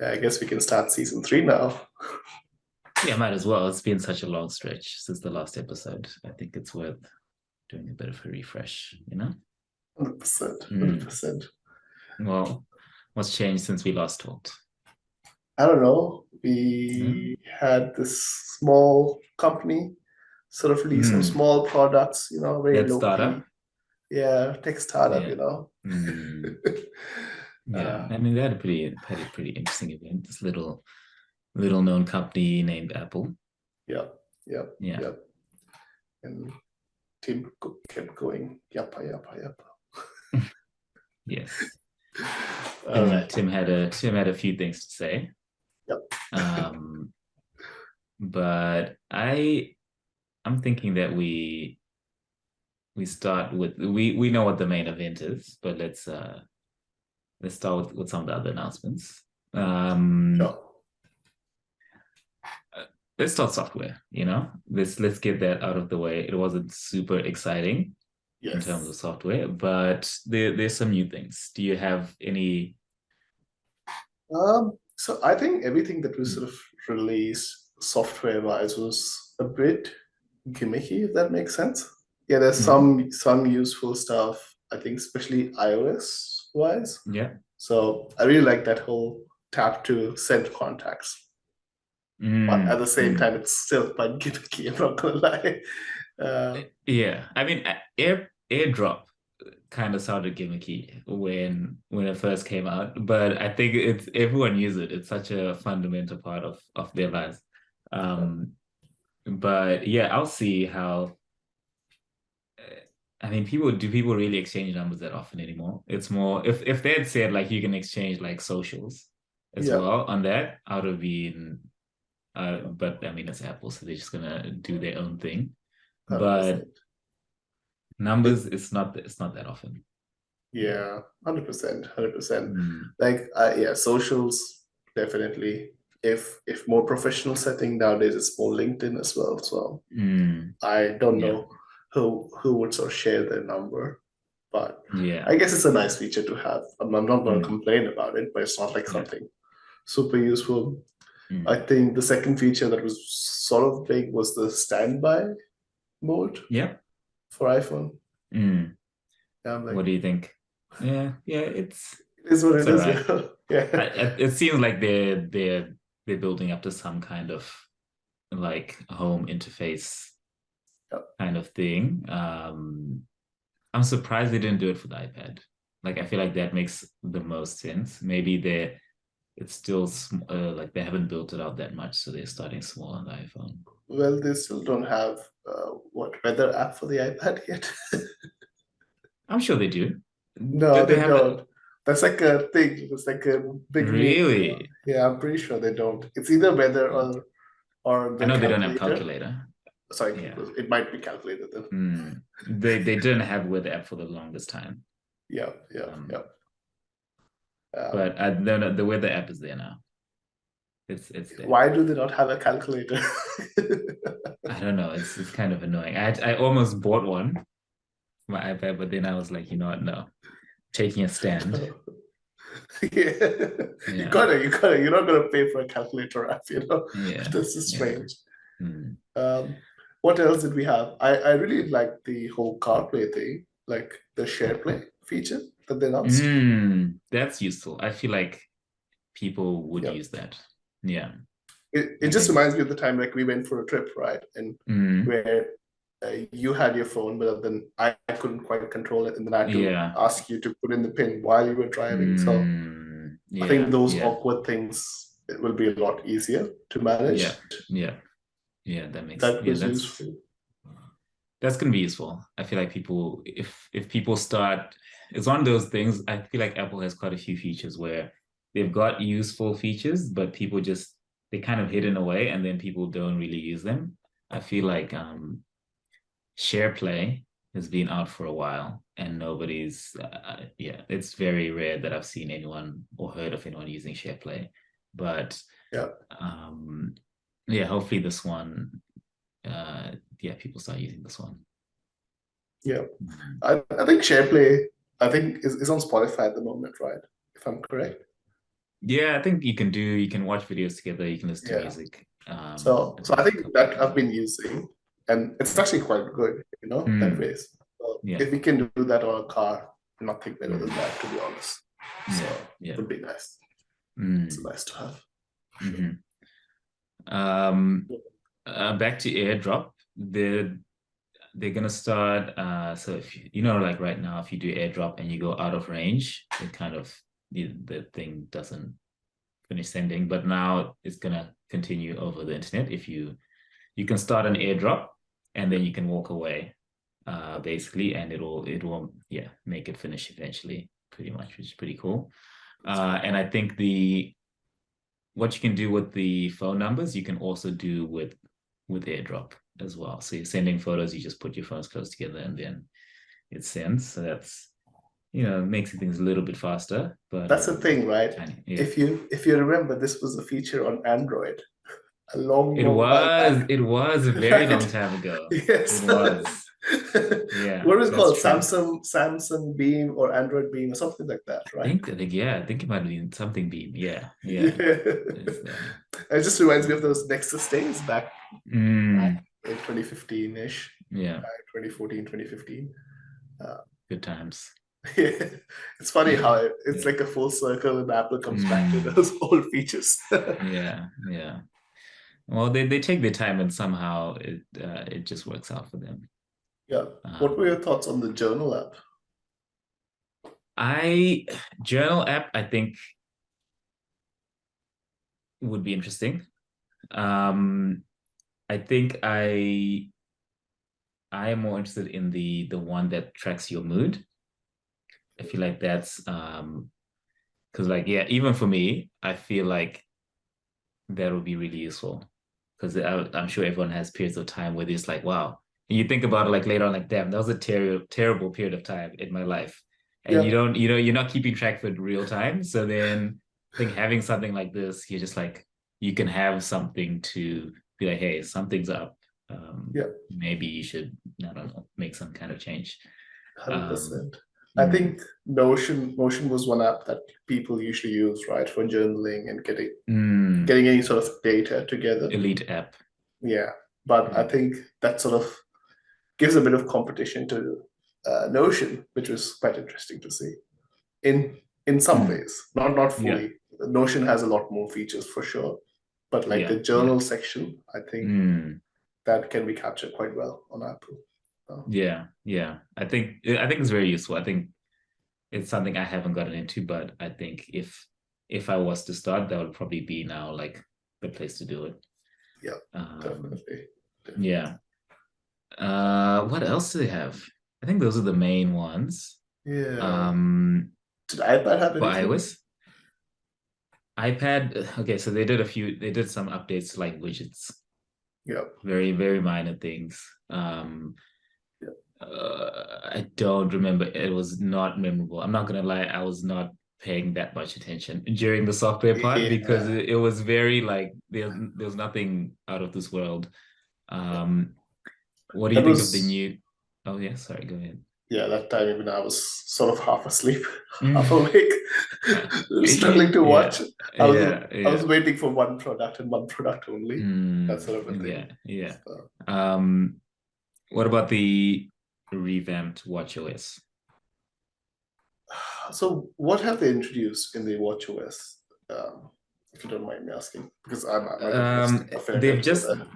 I guess we can start season 3 now. Yeah, might as well. It's been such a long stretch since the last episode. I think it's worth doing a bit of a refresh, 100%. Mm. 100%. Well, what's changed since we last talked? I don't know. Mm. We had this small company sort of release some Mm. small products, very That low key. startup? Yeah, tech Yeah. startup. Mm. Yeah. Uh, I mean, they had a pretty interesting event. This little known company named Apple. yep, yep, Yeah. yep. And Tim kept going, yappa, yappa, yappa. Yes. All Tim right. Tim had a few things to say. Yep. Um, but I'm thinking that we start with we know what the main event is, but let's start with some of the other announcements. Um, Sure. uh, let's start software. Let's get that out of the way. It wasn't super exciting in terms of Yes. software, but there's some new things. Do you have any? So I think everything that was Hmm. sort of released software-wise was a bit gimmicky, if that makes sense. Yeah, there's Mhm. some useful stuff, I think, especially iOS wise. Yeah. So I really like that whole tap to send contacts. But at Mm, the same mm. time, it's still quite gimmicky, I'm not gonna lie. Yeah. I mean, AirDrop kind of sounded gimmicky when it first came out, but I think it's everyone uses it. It's such a fundamental part of their lives. Um, but yeah, I'll see how. I mean, do people really exchange numbers that often anymore? It's more if they had said like you can exchange like socials as Yeah, well on that, I would have been. But I mean, it's Apple, so they're just gonna do their own thing. But 100%. numbers, it's not that often. Yeah. Yeah, 100%, 100%. Mm, Like, yeah, socials definitely. If more professional setting nowadays, it's more LinkedIn as well. So mm, I don't yeah. know who would sort of share their number, but Yeah. I guess it's a nice feature to have. I'm not going to Mm, complain about it, but it's not like yeah. something super useful. I Mm, think the second feature that was sort of big was the standby mode yeah. for iPhone. Mm, Yeah, I'm what like, do you think? Yeah. Yeah. It's it is what it's it all is, right. Yeah. It seems like they're building up to some kind of like home interface Yeah. kind of thing. I'm surprised they didn't do it for the iPad. Like I feel like that makes the most sense. Maybe it's still like they haven't built it out that much, so they're starting small on the iPhone. Well, they still don't have what weather app for the iPad yet. I'm sure they do. No, Did they they have it? don't. That's like a thing. It's like a big meme. Really? Yeah, I'm pretty sure they don't. It's either weather Uh, or I the know they don't have calculator. calculator. Sorry, Yeah. it might be calculator then. They didn't have with app for the longest time. Yeah, yeah, Um, yeah. Um, but the weather app is there now. It's there. why do they not have a calculator? I don't know. It's kind of annoying. I almost bought one for my iPad, but then I was like, you know what? No, taking a stand. Yeah, Yeah, you gotta. You're not gonna pay for a calculator app, yeah, This is yeah. strange. Mm. Um, what else did we have? I really like the whole CarPlay thing, like the SharePlay feature that they announced. That's useful. I feel like people would Yeah, use that. Yeah, it I just think. reminds me of the time like we went for a trip, right? And Mm, where you had your phone, but then I couldn't quite control it, and then I had to yeah. ask you to put in the pin while you were driving. So I think Yeah, those yeah, awkward things it will be a lot easier to yeah, manage. yeah, yeah. That makes That yeah. was That's useful. that's gonna be useful. I feel like people, if people start, it's one of those things. I feel like Apple has quite a few features where they've got useful features, but people just they kind of hidden away, and then people don't really use them. I feel like SharePlay has been out for a while, and nobody's. Yeah, it's very rare that I've seen anyone or heard of anyone using SharePlay, but Yeah, um, yeah, hopefully this one yeah, people start using this one. yeah. Mm. I think SharePlay, I think is on Spotify at the moment, right? If I'm correct. Yeah, I think you can watch videos together, you can listen to Yeah. music. So I A think couple of that I've people. been using, and it's actually quite good, that Mm, ways. So yeah, if we can do that on a car, nothing better than mm, that, to be honest. So yeah, yeah. would be nice. It's Mm, nice to have. Sure. hmm Um, back to airdrop. They're gonna start. So if you know, like right now, if you do airdrop and you go out of range, it kind of the thing doesn't finish sending. But now it's gonna continue over the internet. If you can start an airdrop and then Yep. you can walk away, basically, and it will yeah make it finish eventually, pretty much, which is pretty cool. That's cool. And I think the what you can do with the phone numbers, you can also do with AirDrop as well. So you're sending photos, you just put your phones close together and then it sends. So that's makes things a little bit faster, but That's the thing, right? tiny. Yeah. If you remember, this was a feature on Android a long, long while back, It was a very long right? time ago. It Yes. was. Yeah, What was it that's called? true. Samsung Beam or Android Beam or something like that, right? I think it might have been something beam. Yeah, yeah. Yeah. It's It just reminds me of those Nexus days back mm, in 2015-ish, yeah, 2014, 2015. Uh, good times. yeah. It's funny how it's Yeah. like a full circle and Apple comes back to Mm, those old features. yeah, yeah. Well, they take their time and somehow it just works out for them. Yeah. What were your Um, thoughts on the journal app? I journal app I think would be interesting. Um, I think I am more interested in the one that tracks your mood. I feel like that's because like yeah, even for me, I feel like that would be really useful because I'm sure everyone has periods of time where it's like wow, and you think about it like later on, like damn, that was a terrible period of time in my life, and Yeah. you're not keeping track for real time. So then I think having something like this, you're just like you can have something to be like, hey, something's up. Yeah. Maybe you should I don't know make some kind of change. Um, 100%. I mm, think Notion was one app that people usually use, right, for journaling and mm, getting any sort of data together. elite app. Yeah. But I Yeah. think that sort of gives a bit of competition to Notion, which was quite interesting to see. In some Mm, ways, not yeah. fully. Notion has a lot more features for sure, but like Yeah. the Yeah. journal section, I think Mm. that can be captured quite well on Apple. Yeah, yeah. I think it's very useful. I think it's something I haven't gotten into, but I think if I was to start, that would probably be now like the place to do it. Yeah, Um, definitely, definitely. yeah. What else do they have? I think those are the main ones. Yeah. Um, Did iPad have for anything? iOS, iPad. Okay, so they did some updates to like widgets, Yeah, very very minor things. yeah, I don't remember. It was not memorable. I'm not gonna lie, I was not paying that much attention during the software part because yeah, it was very like there was nothing out of this world. yeah. Um, what do you That think of the was new? Oh yeah, sorry, go ahead. yeah. That time even I was sort of half asleep, half awake, struggling to watch. Yeah, yeah, I was yeah. waiting for one product and one product only. That sort of a thing. Yeah, yeah. So, Um, what about the revamped WatchOS? so what have they introduced in the WatchOS? If you don't mind me asking, because I might have missed a fair They've bit over just there.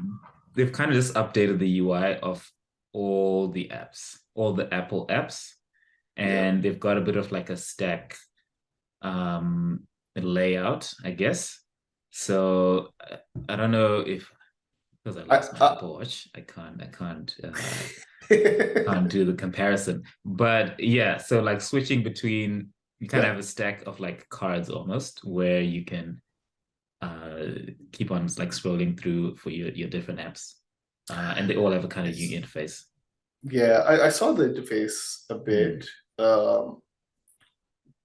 they've kind of just updated the UI of all the apps, all the Apple apps, Yeah. and they've got a bit of like a stack um layout, I guess. So I don't know if because I I, lost my I Apple Watch, can't do the comparison. But yeah, so like switching between you kind of yeah. have a stack of like cards almost where you can uh keep on like scrolling through for your different apps. And they all have a kind of It's, unique interface. yeah, I saw the interface a bit. Mm. Um,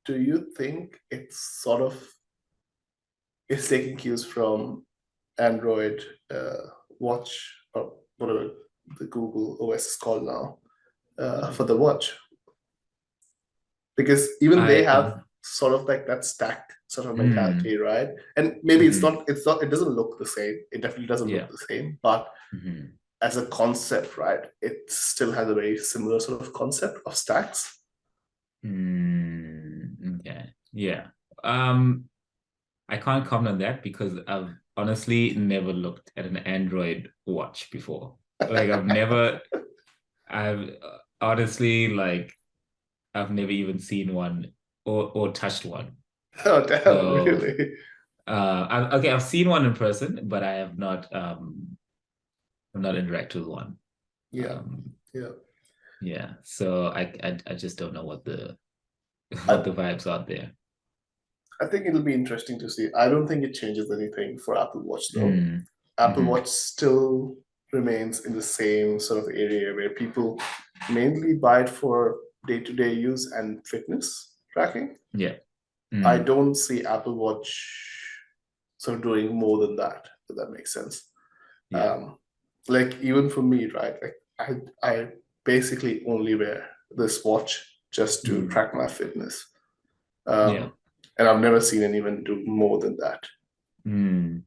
do you think it's sort of is taking cues from Android Watch or whatever the Google OS is called now for the watch? Because even they I have sort of like that stack. sort of Mm. mentality, right? And maybe Hmm. it doesn't look the same. It definitely doesn't look Yeah. the same, but Hmm. as a concept, right, it still has a very similar sort of concept of stacks. Okay. Yeah. Um, I can't comment on that because I've honestly never looked at an Android watch before. Like I've honestly like I've never even seen one or touched one. Oh, damn, So really? okay, I've seen one in person, but I've not interacted with one. Yeah, Um, yeah. yeah. So I just don't know what the what I, the vibes are there. I think it'll be interesting to see. I don't think it changes anything for Apple Watch though. Mm. Apple Hmm. Watch still remains in the same sort of area where people mainly buy it for day-to-day use and fitness tracking. Yeah. I Mm. don't see Apple Watch sort of doing more than that, if that makes sense. Yeah. Um, like even for me, right? Like I basically only wear this watch just to Mm. track my fitness. Yeah. And I've never seen anyone do more than that. Mm.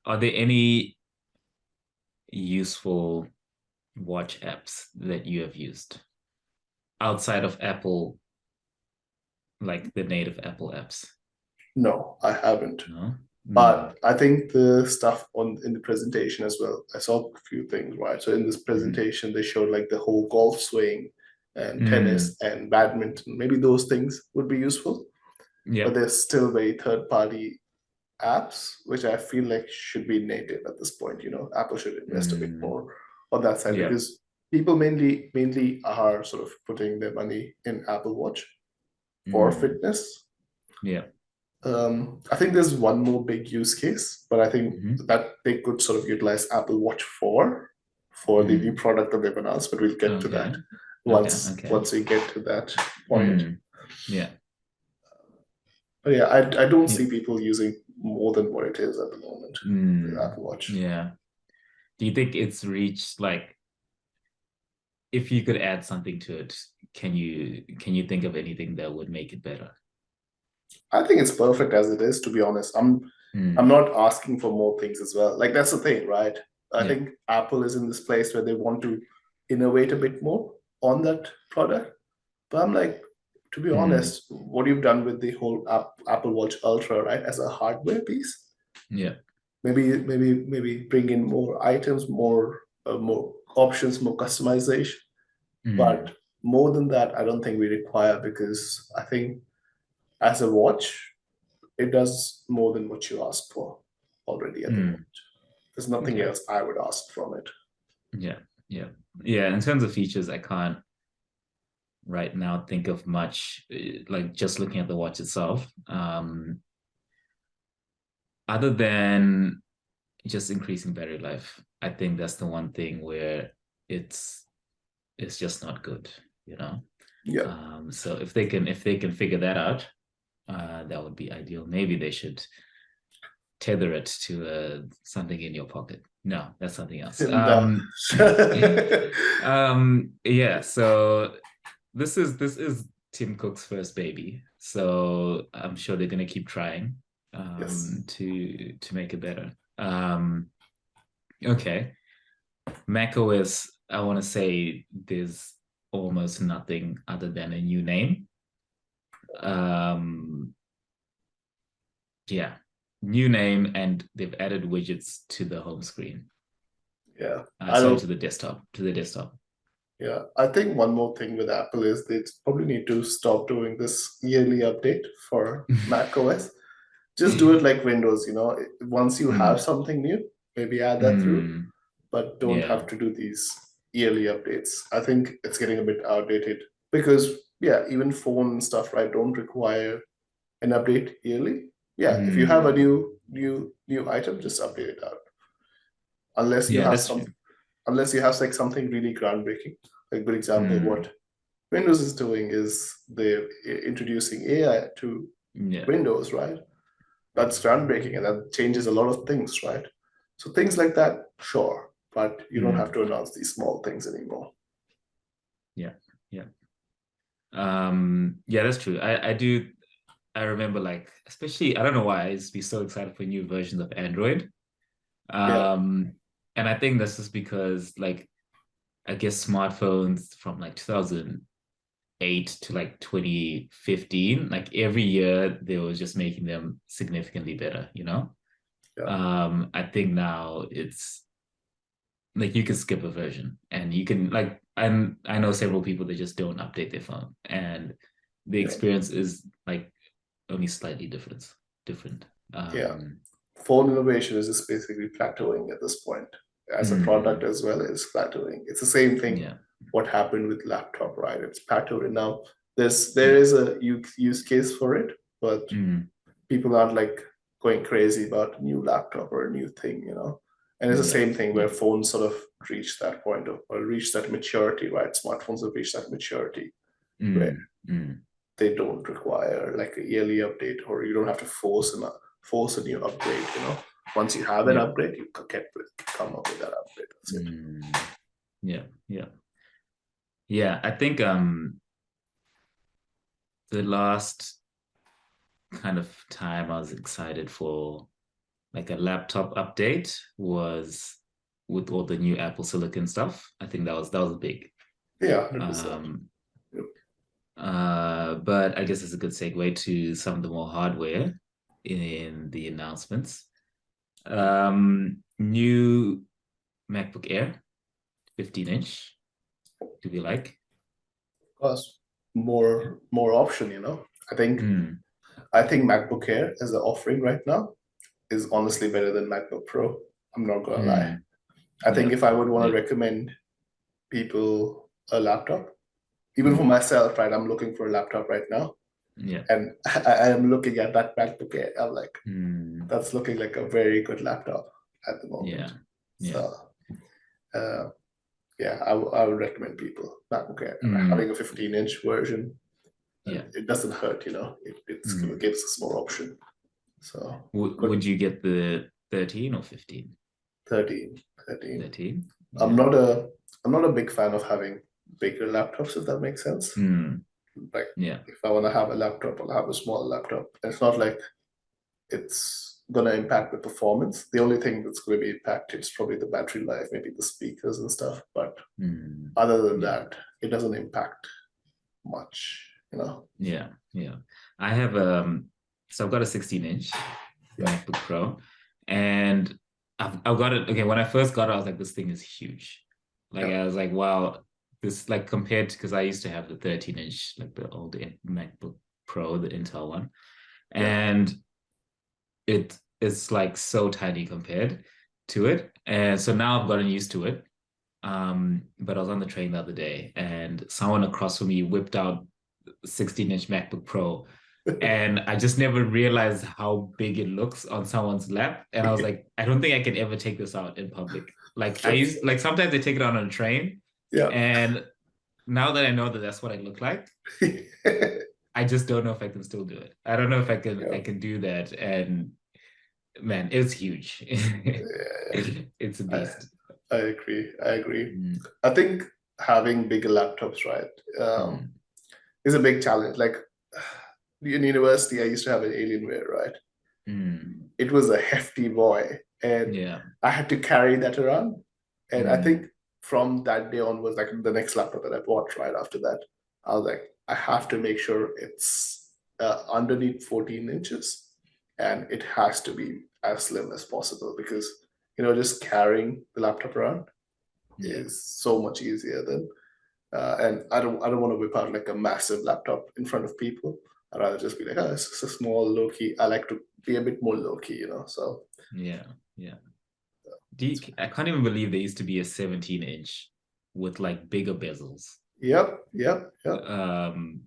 Are there any useful watch apps that you have used outside of Apple, like the native Apple apps? No, I haven't. No? Mm. But I think the stuff on in the presentation as well, I saw a few things, right? So in this Mm. presentation, they showed like the whole golf swing and Mm. tennis and badminton. Maybe those things would be useful, but Yep. they're still very third-party apps, which I feel like should be native at this point. Apple should invest a bit Mm. more on that side Yep. because people mainly are sort of putting their money in Apple Watch for Mm. fitness. Yep. I think there's one more big use case, but I think Mm-hmm. that they could sort of utilize Apple Watch for the new Mm. product that they've announced, but we'll get to Okay. that Okay. once Okay. once we get to that point. Mm. Yeah. But yeah, I don't Yeah. see people using more than what it is at the moment with Mm. Apple Watch. Yeah. Do you think it's reached like if you could add something to it, can you think of anything that would make it better? I think it's perfect as it is, to be honest. I'm Mm. not asking for more things as well. Like that's the thing, right? I Yeah. think Apple is in this place where they want to innovate a bit more on that product. But I'm like, to be Mm. honest, what you've done with the whole Apple Watch Ultra, right, as a hardware piece, Yeah. maybe bring in more items, more options, more customization. Mm. But more than that, I don't think we require because I think as a watch, it does more than what you ask for already at the moment. Mm. There's nothing Okay. else I would ask from it. Yeah. Yeah. Yeah. In terms of features, I can't right now think of much, like just looking at the watch itself. Other than just increasing battery life. I think that's the one thing where it's it's just not good, you know. Yeah. So if they can figure that out, that would be ideal. Maybe they should tether it to something in your pocket. No, that's something else. And Yeah. So this is Tim Cook's first baby, so I'm sure they're gonna keep trying yes. to make it better. Okay. macOS, I want to say there's almost nothing other than a new name. Um, yeah, new name, and they've added widgets to the home screen. Yeah. I Sorry, don't to the desktop. To the desktop. Yeah, I think one more thing with Apple is they probably need to stop doing this yearly update for Mac OS. Just do it like Windows, once you have Mm, something new, maybe add that through, mm, but don't yeah. have to do these yearly updates. I think it's getting a bit outdated because, yeah, even phone stuff, right, don't require an update yearly. Yeah, if you have a Mm, new item, just update it out. Unless you yeah, have that's some, true. unless you have like something really groundbreaking. Like good example, Mm, what Windows is doing is they're introducing AI to yeah. Windows, right? That's groundbreaking and that changes a lot of things, right? So things like that, sure, but you don't have Mm, to announce these small things anymore. yeah. Yeah. Yeah, that's true. I do. I remember like, especially, I don't know why I used to be so excited for new versions of Android. Yeah, Um, and I think this is because like I guess smartphones from like 2008 to like 2015, like every year they were just making them significantly better, you know? yeah, I think now it's like you can skip a version and you can like I know several people that just don't update their phone and the yeah, experience is like only slightly different. yeah. Um Phone innovation is just basically plateauing at this point. As a product mm, as well, it's plateauing. It's the same thing. yeah, What happened with laptop, right? It's plateaued now. There yeah. is a use case for it, but Mm, people aren't like going crazy about a new laptop or a new thing, you know. And it's the yeah, same thing where yeah. phones sort of reach that point of or reach that maturity, right? Smartphones have reached that maturity where Mm, mm, they don't require like a yearly update, or you don't have to force a new upgrade, you know. Once you have that yeah. upgrade, you come up with that upgrade. That's it. Mm, yeah, yeah. Yeah, I think the last kind of time I was excited for like a laptop update was with all the new Apple Silicon stuff. I think that was big. Yeah, 100%. Um, Yep. but I guess it's a good segue to some of the more hardware in the announcements. New MacBook Air, 15-inch. Do we like? Of course, more option, you know. I think Mm, I think MacBook Air as an offering right now is honestly better than MacBook Pro. I'm not gonna lie. mm, I think yeah, if I would want yeah, to recommend people a laptop, even for mm, myself, right? I'm looking for a laptop right now, yeah, and I am looking at that MacBook Air. I'm like, mm, that's looking like a very good laptop at the yeah, moment. yeah, So, uh, yeah, I would recommend people MacBook Air. And mm, having a 15-inch version, yeah. it doesn't hurt, you know. It Mm. gives us more option. So, Would but you get the 13 or 15? 13, 13. 13? I'm Yeah. not a I'm not a big fan of having bigger laptops, if that makes sense. Mm, Like yeah. if I want to have a laptop, I'll have a small laptop. It's not like it's gonna impact the performance. The only thing that's going to be impacted is probably the battery life, maybe the speakers and stuff. But Mm, other than yeah. that, it doesn't impact much, you know. Yeah. Yeah. I have so I've got a 16-inch Yeah, MacBook Pro and I've got it. Okay, when I first got it, I was like, this thing is huge. Like yeah, I was like, wow, this like compared to because I used to have the 13-inch, like the old MacBook Pro, the Intel one. yeah. And it's like so tiny compared to it. And so now I've gotten used to it. But I was on the train the other day and someone across from me whipped out 16-inch MacBook Pro. And I just never realized how big it looks on someone's lap. And I was like, I don't think I can ever take this out in public. Like I That's used like sometimes I take it out on a train. yeah. And now that I know that that's what I look like, I just don't know if I can still do it. I don't know if I Yeah, can do that. And man, it's huge. yeah. It's a I beast. I agree. I agree. Mm, I think having bigger laptops, right, mm, is a big challenge. Like in university, I used to have an Alienware, right? mm, It was a hefty boy, and yeah. I had to carry that around. And I Mm, think from that day onwards, like the next laptop that I bought right after that, I was like, I have to make sure it's underneath 14 inches, and it has to be as slim as possible because just carrying the laptop around yeah. is so much easier than and I don't want to whip out like a massive laptop in front of people. I'd rather just be like, oh, it's just a small low key. I like to be a bit more low key, you know. So Yeah. Yeah. I can't even believe there used to be a 17-inch with like bigger bezels. yep, yep, yep. Um,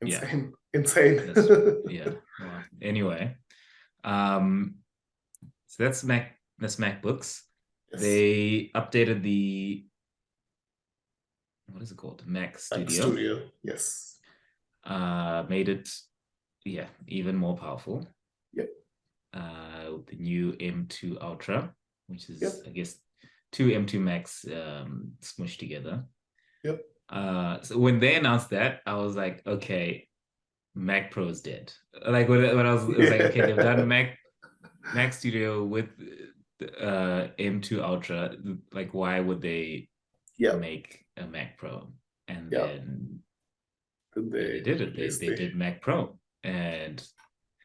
yeah, Insane, insane. yeah. Well, anyway, um, so that's MacBooks. Yes, They updated the what is it called? Mac like Studio. studio. Yes, Made it even more powerful. yep, With the new M2 Ultra, which yep, is I guess two M2 Max smushed together. yep. So when they announced that, I was like, okay, Mac Pro is dead. Like when I was, it was like, okay, they've done Mac Studio with M2 Ultra. Like, why would they Yeah, make a Mac Pro? And yeah. then they They did it. released They the did Mac Pro, and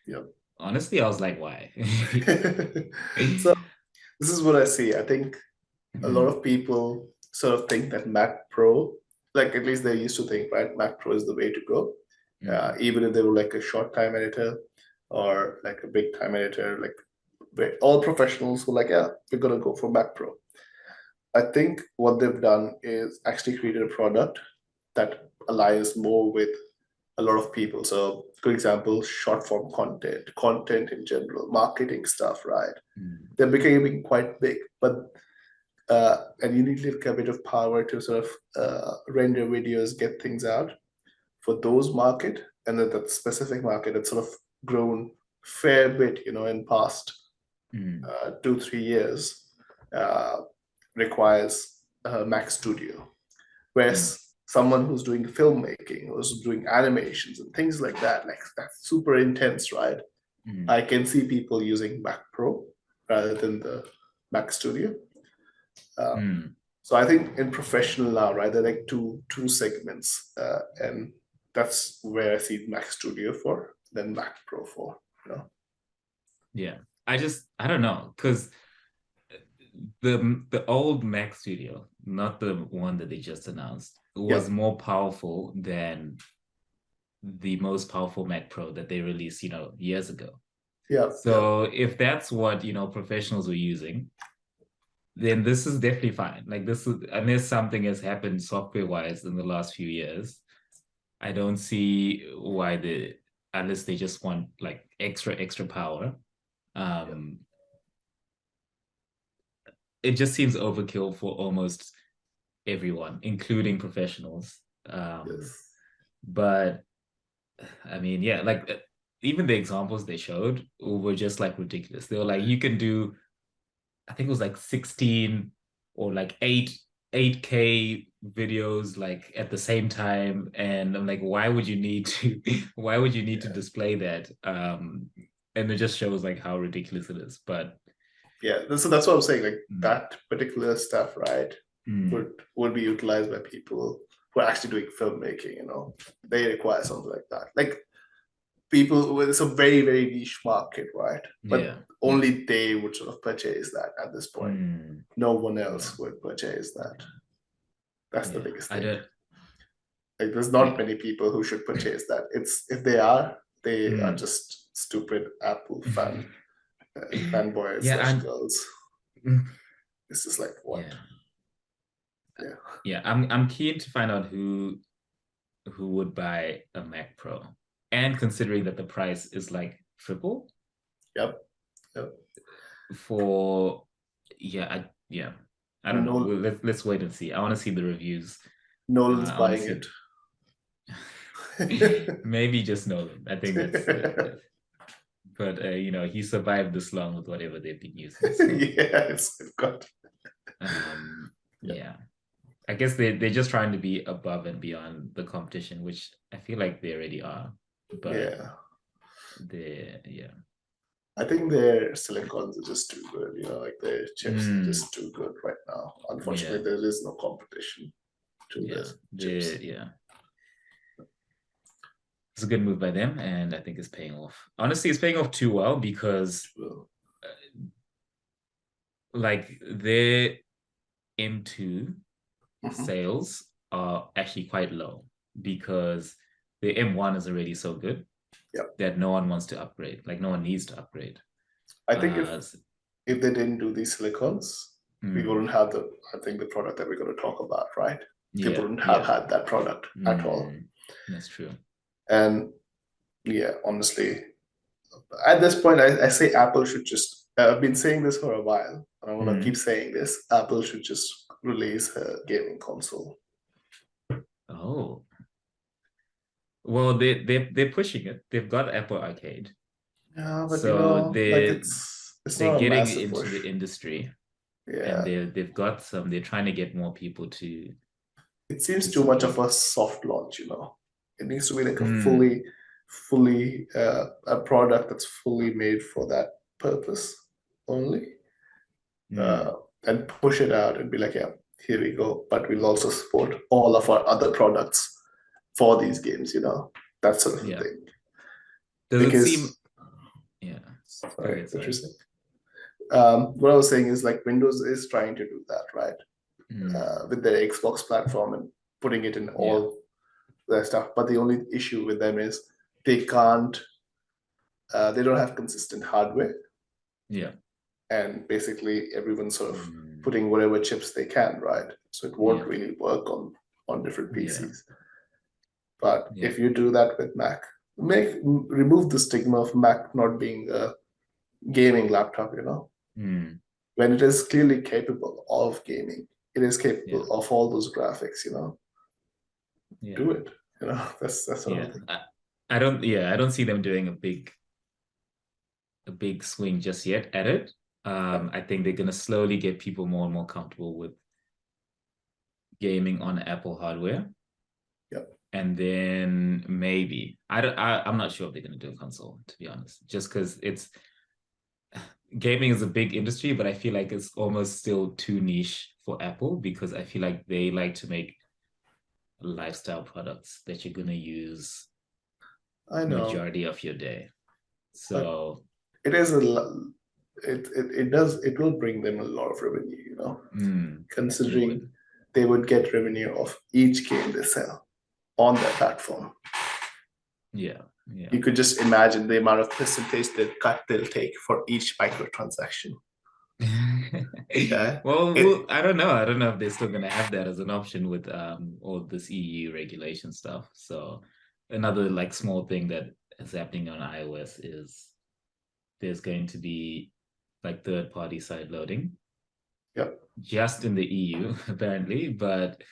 yeah. honestly, I was like, why? So this is what I see. I think a lot Mm, of people sort of think that Mac Pro, like at least they used to think, right? Mac Pro is the way to go. mm, Even if they were like a short time editor or like a big time editor, like all professionals were like, yeah, we're gonna go for Mac Pro. I think what they've done is actually created a product that aligns more with a lot of people. So, for example, short form content, content in general, marketing stuff, right? mm, They're becoming quite big, but and you need like a bit of power to sort of render videos, get things out for those market, and then that specific market that's sort of grown fair bit, in past mm, 2 3 years, uh, requires a Mac Studio. mm, Whereas someone who's doing filmmaking, who's doing animations and things like that, like that's super intense, right? mm, I can see people using Mac Pro rather than the Mac Studio. Uh, mm. so I think in professional now, right, they're like two segments, and that's where I see Mac Studio for, then Mac Pro for. You know, Yeah. I don't know, because the old Mac Studio, not the one that they just announced, yeah, was more powerful than the most powerful Mac Pro that they released, years ago. yeah, yeah, So if that's what, professionals were using, then this is definitely fine. Like this is, unless something has happened software-wise in the last few years, I don't see why unless they just want like extra power. yeah, Um, it just seems overkill for almost everyone, including professionals. Um, yes, but I mean, yeah, like even the examples they showed were just like ridiculous. They were like, you can do, I think it was like 16 or like 8K videos like at the same time. And I'm like, why would you need to why would you need to yeah, display that? And it just shows like how ridiculous it is. But yeah. So that's what I'm saying. Like mm, that particular stuff, right, mm, would be utilized by people who are actually doing filmmaking. They require something like that. Like people with it's a very very niche market, right? But yeah. Yeah. only they would sort of purchase that at this point. Mm, No one yeah. else would purchase that. That's the Yeah. biggest I thing. don't Like there's not yeah. many people who should purchase that. It's if they are Mm. just stupid Apple fanboys Yeah, slash and girls. It's just like what? yeah. Yeah. Yeah, I'm keen to find out who would buy a Mac Pro. And considering that the price is like triple Yep. Yep. for yeah. I don't And know. Let's wait and see. I want to see the reviews. Nolan's I want to buying see it. maybe just Nolan. I think that's but he survived this long with whatever they've been using. So Yeah, it's got. um Yeah. yeah. I guess they're just trying to be above and beyond the competition, which I feel like they already are. But Yeah. yeah. I think their silicons are just too good, like their chips are Mm, just too good right now. yeah. Unfortunately, there is no competition to Yeah. the chips. Yeah. It's a good move by them, and I think it's paying off. Honestly, it's paying off too well because Well, like their M2 mhm. sales are actually quite low because the M1 is already so good Yeah. that no one wants to upgrade. Like no one needs to upgrade. I think if Uh, if they didn't do these silicons, we mm, wouldn't have the product that we're going to talk about, right? People yeah, wouldn't have yeah. had that product at all. That's true. And yeah, honestly, at this point, I say Apple should just. I've been saying this for a while. And I want to keep Mm. saying this. Apple should just release a gaming console. Oh, well, they're pushing it. They've got Apple Arcade, Yeah, but so like they're it's they're not a getting massive into push. the industry, and Yeah, they've got some. They're trying to get more people it to seems too much of support. a soft launch. It needs to be like a Mm, fully a product that's fully made for that purpose only, uh, Mm. and push it out and be like, yeah, here we go. But we'll also support all of our other products for these games, that sort of Yeah. thing. Does it seem? Because, Yeah. Go sorry, ahead. what you're Sorry. saying. What I was saying is like Windows is trying to do that, right? Mm. With their Xbox platform and putting it in Yeah. all their stuff. But the only issue with them is they can't, they don't have consistent hardware, Yeah. and basically everyone's sort of Mm. putting whatever chips they can, right? So it won't Yeah. really work on different Yeah. PCs. But Yeah. if you do that with Mac, remove the stigma of Mac not being a gaming laptop, Mm. when it is clearly capable of gaming, it is Yeah. capable of all those graphics, Yeah. do it. That's what I'm Yeah. thinking. I don't. Yeah. I don't see them doing a big swing just yet at it. Yep. I think they're gonna slowly get people more and more comfortable with gaming on Apple hardware. Yep. And then maybe I'm not sure if they're gonna do a console, to be honest. Just because gaming is a big industry, but I feel like it's almost still too niche for Apple because I feel like they like to make lifestyle products that you're gonna use I know, majority of your day. but So it is it will bring them a lot of revenue, it considering would. they would get revenue of each game they sell on their platform. Yeah. Yeah. You could just imagine the amount of percentage they'll take for each microtransaction. Yeah. Well, It I don't know. I don't know if they're still gonna have that as an option with all this EU regulation stuff. So another like small thing that is happening on iOS is there's going to be like third-party side loading Yep. just in the EU apparently, but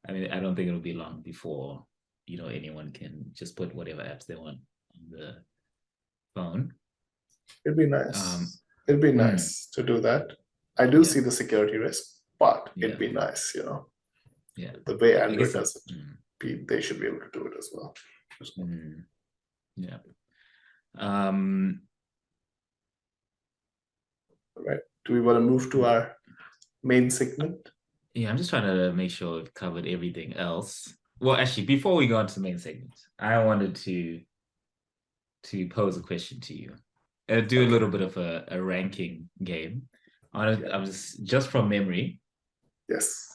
I mean I don't think it'll be long before anyone can just put whatever apps they want on the phone. It'd be Um, nice. It'd be mm, nice to do that. I do yeah, see the security risk, but it'd yeah, be nice, yeah. the way I Android guess. does it. They should be able to do it as well. Yeah. Um, All right. Do we want to move to our main segment? yeah, I'm just trying to make sure we've covered everything else. Well, actually, before we go on to the main segment, I wanted to pose a question to you. Do a Okay. little bit of a ranking game. Yeah. I'm just from memory. Yes.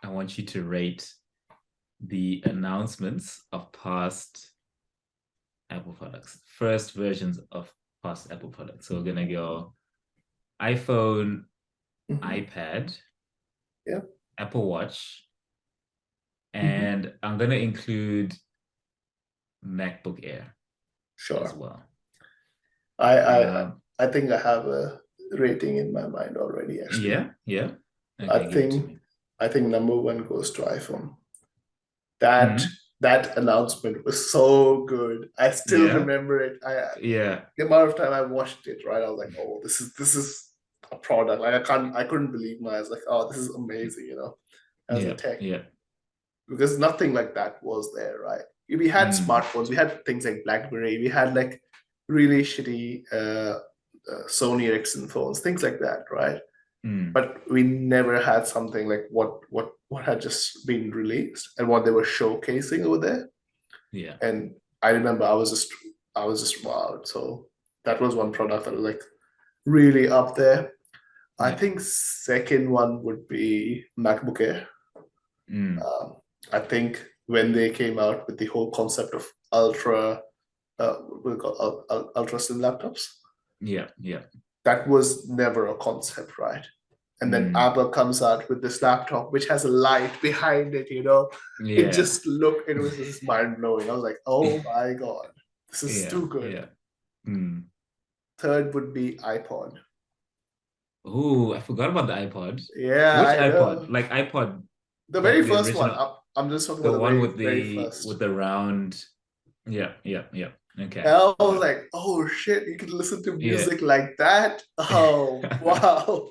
I want you to rate the announcements of past Apple products, first versions of past Apple products. So we're gonna go iPhone, Mhm. iPad, Yeah. Apple Watch, Mhm. and I'm gonna include MacBook Air as Sure. well. I I Um, I think I have a rating in my mind already, actually. yeah, yeah. I Okay, give it to think me. I think number one goes to iPhone. That Hmm. that announcement was so good. I still Yeah, remember it. yeah, The amount of time I watched it, right? I was like, oh, this is a product. Like I couldn't believe my eyes. Like, oh, this is amazing, as a yeah, tech, yeah. because nothing like that was there, right? We had Mm, smartphones, we had things like BlackBerry, we had like really shitty Sony Ericsson phones, things like that, right? mm, But we never had something like what had just been released and what they were showcasing over there. yeah, And I remember I was just wow. So that was one product that was like really up there. I yeah. think second one would be MacBook Air. Mm, Um, I think when they came out with the whole concept of what do you call ultra slim laptops, yeah, yeah. that was never a concept, right? And then Mm, Apple comes out with this laptop which has a light behind it. It yeah. just looked, it was just mind blowing. I was like, oh my god, this is Yeah, too good. yeah. Mm. Third would be iPod. Oh, I forgot about the iPod. Yeah, Which I iPod? know. Like iPod, The very like the first one. original, I'm just talking the about the one very, with very the first. with the round. Yeah, yeah, yeah. And Okay. I was Yeah. like, oh shit, you can listen to Yeah. music like that? Oh, wow.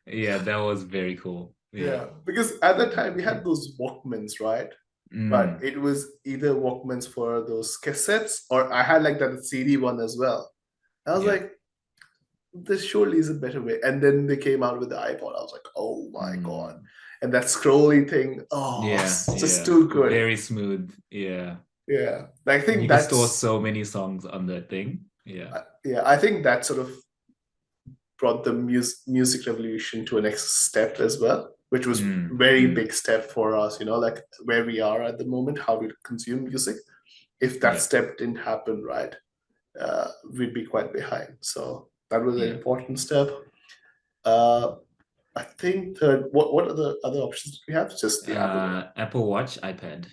Yeah, that was very cool. Yeah. Yeah, because at that Yeah. time we had those Walkmans, right? but Mm. it was either Walkmans for those cassettes, or I had like that CD one as well. I was Yeah. like, this surely is a better way. And then they came out with the iPod. I was like, oh my God. Mm. And that scrolling thing, oh, Yeah, it's just yeah. too good. Very smooth. Yeah. Yeah. I And think you can store that's, so many songs on that thing. Yeah. yeah, I think that sort of brought the music revolution to a next step as well, which was Mm. very Mm. big step for us, like where we are at the moment, how we consume music. If that Yeah. step didn't happen, right, we'd be quite behind. So that was an Yeah. important step. Uh, I think third, what are the other options that we have? Just the Apple Watch. Apple Watch, iPad.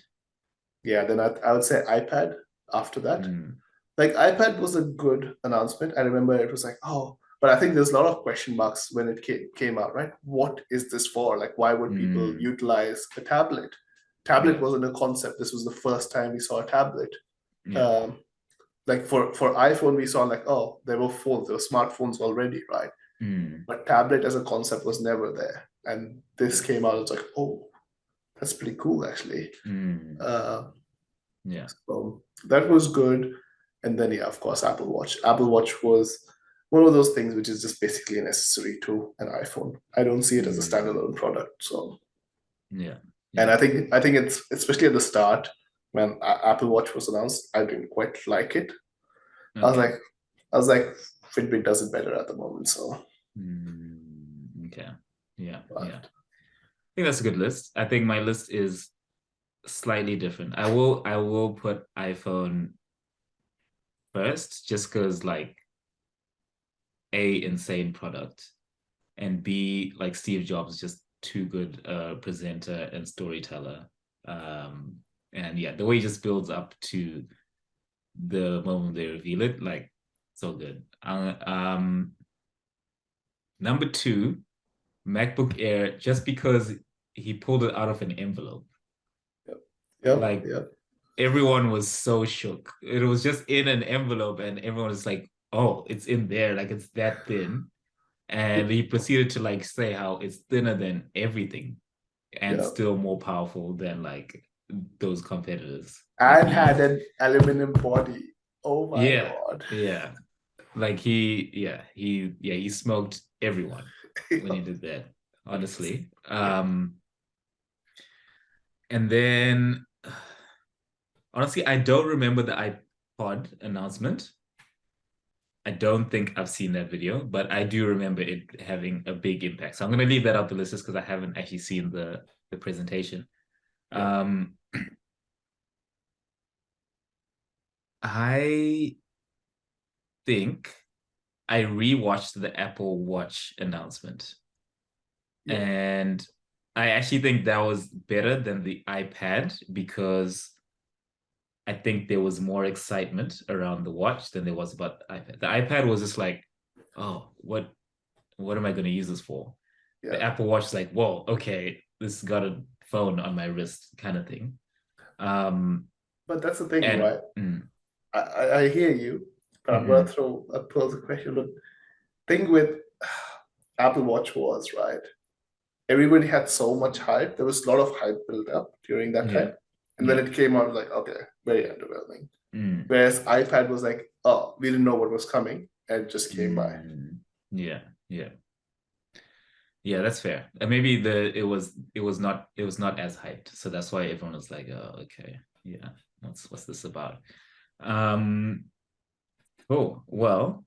Yeah, then I would say iPad after that. Mm. Like iPad was a good announcement. I remember it was like, oh, but I think there's a lot of question marks when it came out, right? What is this for? Like, why would people Mm. utilize a tablet? Tablet Yeah. wasn't a concept. This was the first time we saw a tablet. Yeah. Um, like for iPhone, we saw like, oh, there were phones, there were smartphones already, right? Mm. But tablet as a concept was never there. And this Yeah. came out, it's like, oh, that's pretty cool actually. Mm. Uh, Yeah. so that was good. And then yeah, of course, Apple Watch. Apple Watch was one of those things which is just basically an accessory to an iPhone. I don't see it as a Mm. standalone product. So, Yeah. and Yeah. I think it's especially at the start when Apple Watch was announced, I didn't quite like it. I was Okay. like, I was like, Fitbit does it better at the moment. So, Okay. Yeah. Yeah. but I think that's a good list. I think my list is slightly different. I will put iPhone first just because like A, insane product, and B, like Steve Jobs just too good presenter and storyteller. Um and yeah, the way he just builds up to the moment they reveal it, like so good. Number two, MacBook Air, just because he pulled it out of an envelope. yep, yep, Like yep, everyone was so shook. It was just in an envelope, and everyone was like, "Oh, it's in there! Like it's that thin." And he proceeded to like say how it's thinner than everything and yep. still more powerful than like those competitors. Like And had he, an aluminum body. Oh my yeah, God. yeah, like he smoked everyone when he did that. Honestly, Yeah. and then honestly, I don't remember the iPod announcement. I don't think I've seen that video, but I do remember it having a big impact. So I'm gonna leave that out the list just because I haven't actually seen the presentation. Yeah. Um, I think I rewatched the Apple Watch announcement, Yeah. and I actually think that was better than the iPad because I think there was more excitement around the watch than there was about the iPad. The iPad was just like, oh, what am I going to use this for? The Yeah. Apple Watch is like, whoa, okay, this got a phone on my wrist kind of thing. Um, But that's the thing, and right? I hear you, but I'm gonna mhm, throw a pose a question. Look, thing with Apple Watch was right. Everybody had so much hype. There was a lot of hype built up during that yeah, time, and then yeah, it came out like, okay, very underwhelming. mm, Whereas iPad was like, oh, we didn't know what was coming, and it just came by. mm, yeah, yeah. Yeah, that's fair. And maybe it was not as hyped, so that's why everyone was like, "Oh, okay, yeah, what's this about?" Um, oh, well,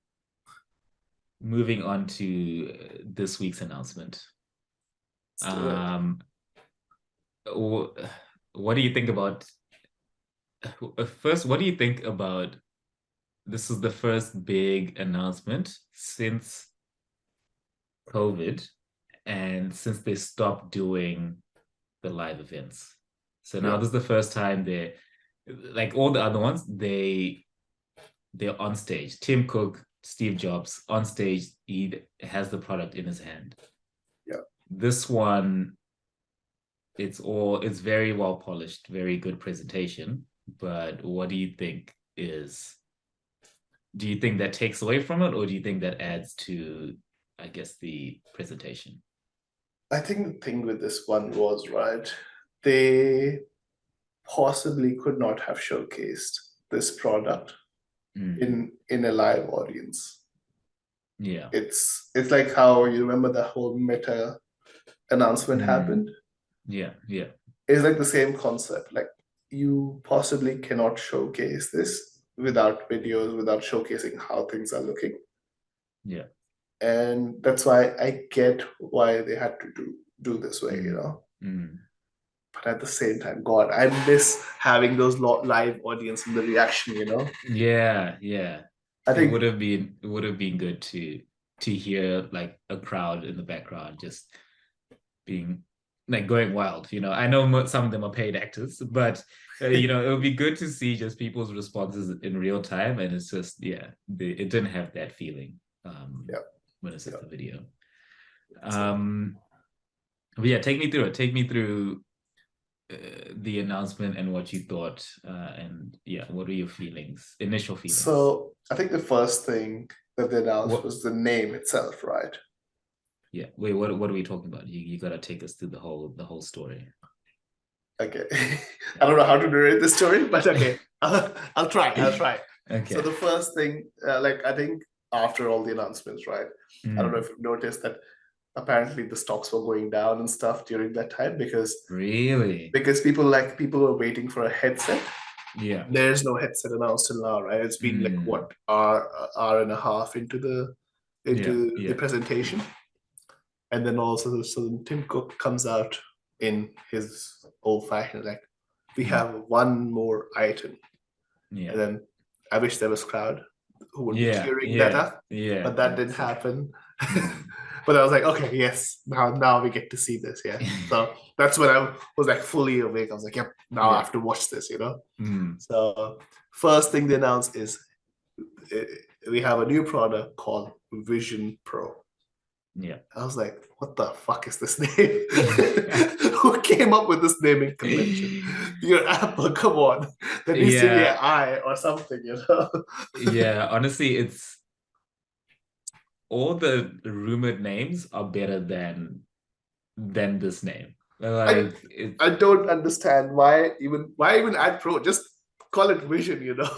moving on to this week's announcement. Let's do it. Um, wh- what do you think about first? What do you think about this? Is the first big announcement since COVID and since they stopped doing the live events. So now Yeah, this is the first time they like all the other ones, they're on stage. Tim Cook, Steve Jobs on stage, he has the product in his hand. yeah. This one, it's very well polished, very good presentation. But what do you think is do you think that takes away from it, or do you think that adds to, I guess, the presentation? I think the thing with this one was right. They possibly could not have showcased this product Mm. in a live audience. Yeah. It's like how you remember the whole Meta announcement Mm. happened. Yeah. Yeah. It's like the same concept. Like you possibly cannot showcase this without videos, without showcasing how things are looking. Yeah. And that's why I get why they had to do this way, you Mm. know. Mm. But at the same time, God, I miss having those live audience and the reaction, you know. Yeah. Yeah. I It think would have been good to hear like a crowd in the background just being like going wild. I know some of them are paid actors, but it would be good to see just people's responses in real time, and it's just it didn't have that feeling yeah, when it's yeah. just the video. So Um, but yeah, take me through it. Take me through the announcement and what you thought, and yeah, what were your feelings, initial feelings? so I think the first thing that they announced What? was the name itself, right? Yeah, wait, what are we talking about? You gotta take us through the whole story. Okay. I don't know how to narrate this story, but okay. I'll try. I'll try. So Okay. the first thing, like I think after all the announcements, right? I don't know Mm, if you've noticed that apparently the stocks were going down and stuff during that time really? because people were waiting for a headset. Yeah. There's no headset announced till now, right? It's been like Mm, what hour and a half into yeah, the yeah. presentation, and then also so Tim Cook comes out in his old fashioned like, we Mm, have one more item, yeah. and then I wish there was crowd who would be Yeah, cheering that yeah, up, yeah, but that didn't 100%. happen. Mm. But I was like, okay, yes, now we get to see this, yeah. So that's when I was like fully awake. I was like, yep, now I Yeah. have to watch this, you know. Mm, So first thing they announced is uh, we have a new product called Vision Pro. yeah. I was like, what the fuck is this name? Who came up with this naming convention? Your Apple, come on. There needs to be an Yeah, I or something, you know? yeah. Honestly, it's all the rumored names are better than this name. I Like it. I don't understand why even add Pro? Just call it Vision, you know?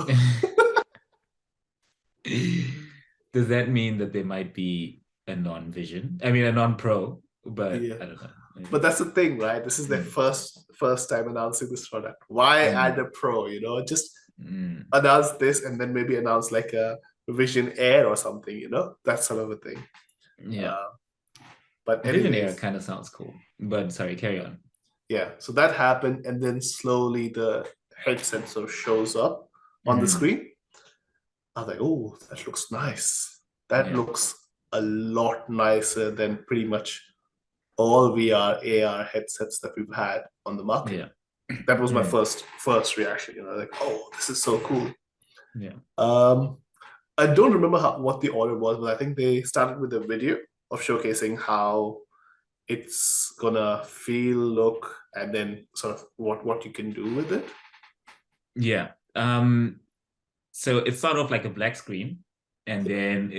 Does that mean that there might be a non-vision? I mean, a non-pro, but Yeah. I don't know. But Maybe. that's the thing, right? This is their Mm, first time announcing this product. Why add mm, a Pro, you know? Just mm. announce this and then maybe announce like a Vision Air or something, you know? That sort of a thing. Yeah. Uh, but Vision Air anyways, kind of sounds cool. But sorry, carry on. yeah. So that happened, and then slowly the headset sort of shows up on the Mm, screen. I was like, oh, that looks nice. That yeah. looks a lot nicer than pretty much all VR AR headsets that we've had on the market. Yeah. That was my Mm, first reaction. You know, like, oh, this is so cool. yeah. Um, I don't remember what the order was, but I think they started with a video of showcasing how it's gonna feel, look, and then sort of what you can do with it. Yeah. So it started off like a black screen, and then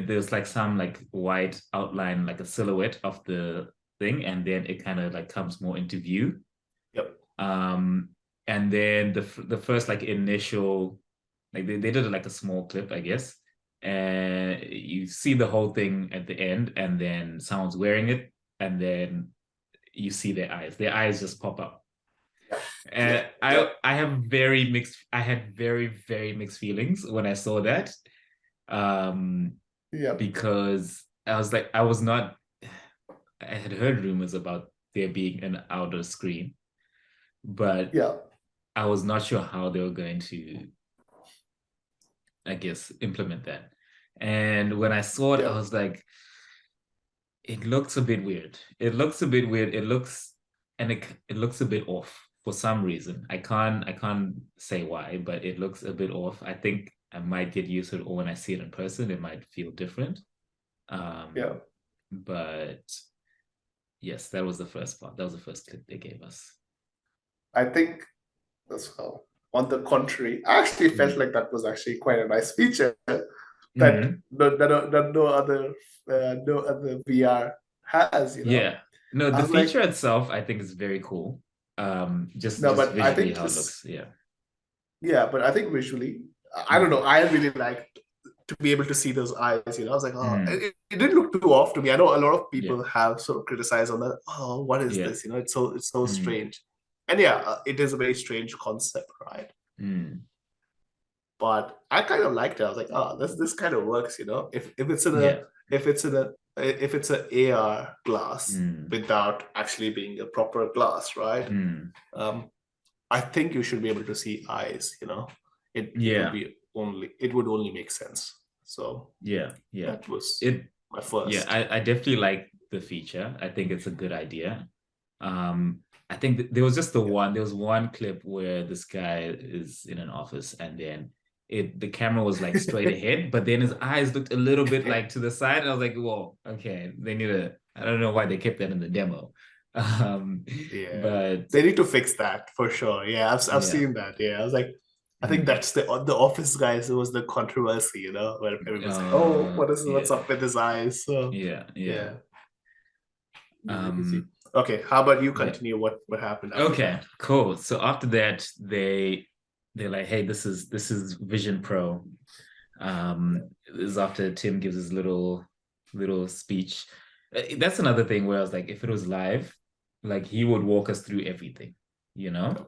there's like some like white outline, like a silhouette of the thing, and then it kind of like comes more into view. Yep. Um, and then the first like initial, like they did like a small clip, I guess, and you see the whole thing at the end, and then someone's wearing it, and then you see their eyes. Their eyes just pop up. And Yep. I Yep. I have very mixed I had very, very mixed feelings when I saw that. Um, Yep. because I was not I had heard rumors about there being an outer screen, but Yep. I was not sure how they were going to, I guess, implement that. And when I saw it, I Yep. was like, it looks a bit weird. It looks a bit weird. It looks a bit off for some reason. I can't say why, but it looks a bit off. I think I might get used to it, or when I see it in person, it might feel different. Um, Yep. but yes, that was the first part. That was the first clip they gave us. I think as well. On the contrary, I actually felt Mm. like that was actually quite a nice feature that Mhm. no other VR has. You know, Yeah. No, I the was like, feature itself, I think, is very cool. No, just but I visually think how it looks. Yeah. but I think visually, I don't Mm. know. I really like to be able to see those eyes. I was like, oh, Mm. it didn't look too off to me. I know a lot of Yeah. people have sort of criticized on that. Oh, what is Yeah. this? It's so Mm. strange. And yeah, it is a very strange concept, right? Mm. But I kind of liked it. I was like, oh, this kind of works. If it's in a Yeah. if it's in a if it's an AR glass Mm. without actually being a proper glass, right? Mm. Um, I think you should be able to see eyes. Yeah. It would only make sense. So Yeah. Yeah. that was It my Yeah, first. I definitely like the feature. I think it's a good idea. Um, I think Yeah. there was one clip where this guy is in an office and then the camera was like straight ahead, but then his eyes looked a little bit like to the side. And I was like, whoa, okay, I don't know why they kept that in the demo. Um, Yeah, but they need to fix that for sure. Yeah, I've yeah. seen that. Yeah, I was like, I think Mm. that's the Office guys. It was the controversy, where everyone's like, oh, what's Yeah. up with his eyes? So Yeah. Yeah. yeah, WWDC. Um, Okay, how about you yeah. continue? What happened after Okay, that? cool. So after that, they're like, hey, this is Vision Pro. Yeah, This is after Tim gives his little speech. That's another thing where I was like, if it was live, like he would walk us through everything, you know? yeah,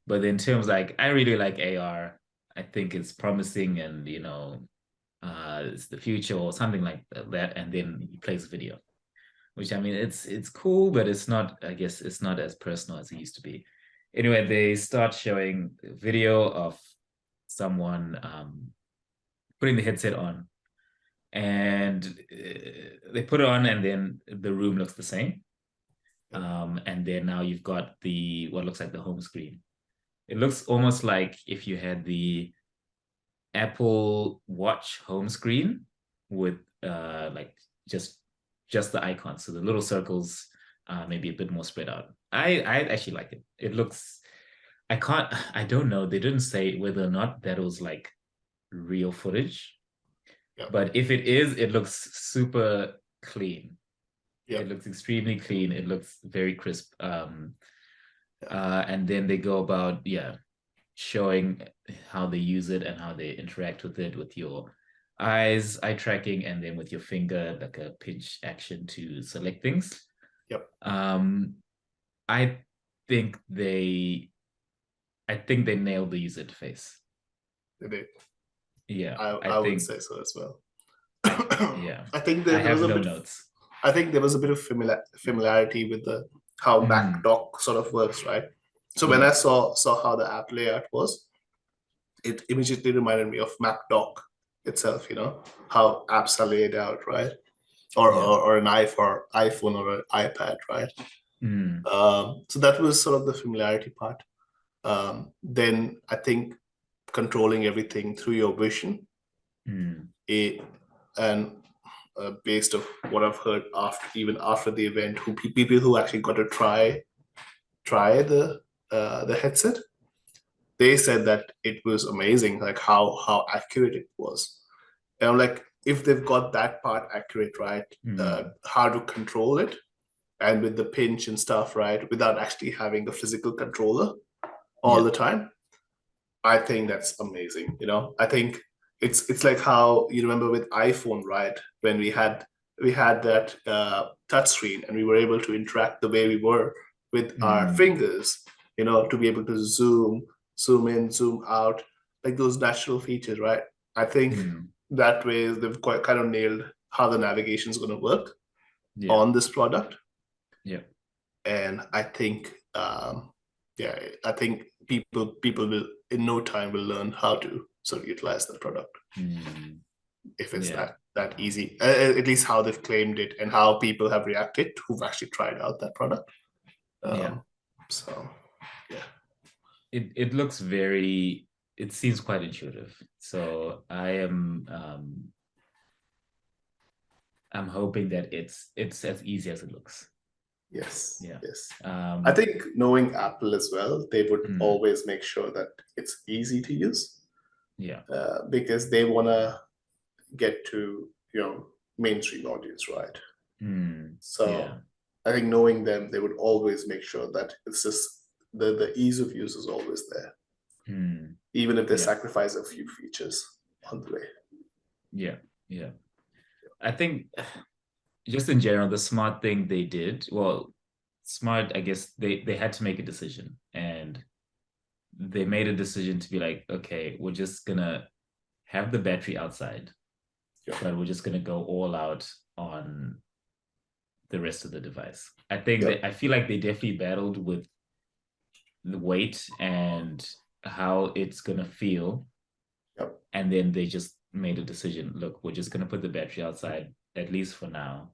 But then Tim's like, I really like AR. I think it's promising and it's the future or something like that. And then he plays video, which I mean it's cool, but it's not, I guess it's not as personal as it used to be. Anyway, they start showing video of someone putting the headset on and they put it on and then the room looks the same. yeah, And then now you've got the what looks like the home screen. It looks almost like if you had the Apple Watch home screen with like just just the icons, so the little circles, maybe a bit more spread out. I actually like it. It looks. I don't know. They didn't say whether or not that was like real footage, yeah, but if it is, it looks super clean. yeah, It looks extremely clean. It looks very crisp. yeah, And then they go about, yeah, showing how they use it and how they interact with it with your eyes, eye tracking, and then with your finger, like a pinch action to select things. yeah. Um, I think they, I think they nailed the user interface. They did. Yeah, I I would think, say so as well. yeah, I think I there was have a no bit. notes. I think there was a bit of familiarity with the how Mac Mm, Dock sort of works, right? So when I yeah, saw how the app layout was, it immediately reminded me of Mac Dock itself. How apps are laid out, right? Or yeah, or, or an iPhone or an iPad, right? mm, So that was sort of the familiarity part. Then I think controlling everything through your vision, mm, it, and based of what I've heard after the event, people who actually got to try the headset, they said that it was amazing, like how accurate it was. And I'm like, if they've got that part accurate, right, mm, how to control it, and with the pinch and stuff, right, without actually having a physical controller all yeah, the time, I think that's amazing. I think it's like how you remember with iPhone, right, when we had that touch screen and we were able to interact the way we were with our mm, fingers, to be able to zoom in, zoom out, like those natural features, right? I think mm, that way they've quite kind of nailed how the navigation is going to work yeah, on this product. yeah, And I think yeah, I think people will in no time will learn how to sort of utilize that product mm, if it's yeah, that easy. At least how they've claimed it and how people have reacted who've actually tried out that product. yeah. So yeah. It looks very, it seems quite intuitive. So I'm hoping that it's as easy as it looks. Yes, Yeah. yes. I Um, think knowing Apple as well, they would mm, always make sure that it's easy to use, yeah. because they want to get to mainstream audience, right? Mm, So yeah. I think knowing them, they would always make sure that it's just the ease of use is always there, even if they sacrifice a few features on the way. Yeah, yeah. I think just in general, the smart thing they did, well, smart, I guess they had to make a decision, and they made a decision to be like, okay, we're just gonna have the battery outside, but we're just gonna go all out on the rest of the device. I think that I feel like they definitely battled with the weight and how it's gonna feel. And then they just made a decision. Look, we're just gonna put the battery outside, at least for now.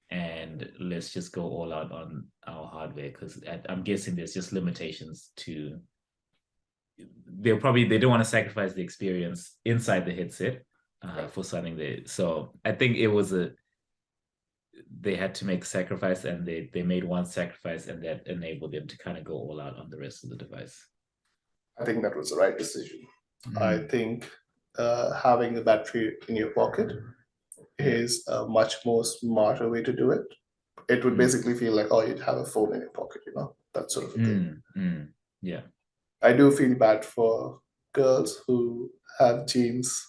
And let's just go all out on our hardware, because I'm guessing there's just limitations to they don't want to sacrifice the experience inside the headset for something they so I think it was they had to make a sacrifice, and they made one sacrifice, and that enabled them to kind of go all out on the rest of the device. I think that was the right decision. I think having the battery in your pocket is a much more smarter way to do it. It would basically feel like, oh, you'd have a phone in your pocket, that sort of a thing. Yeah. I do feel bad for girls who have jeans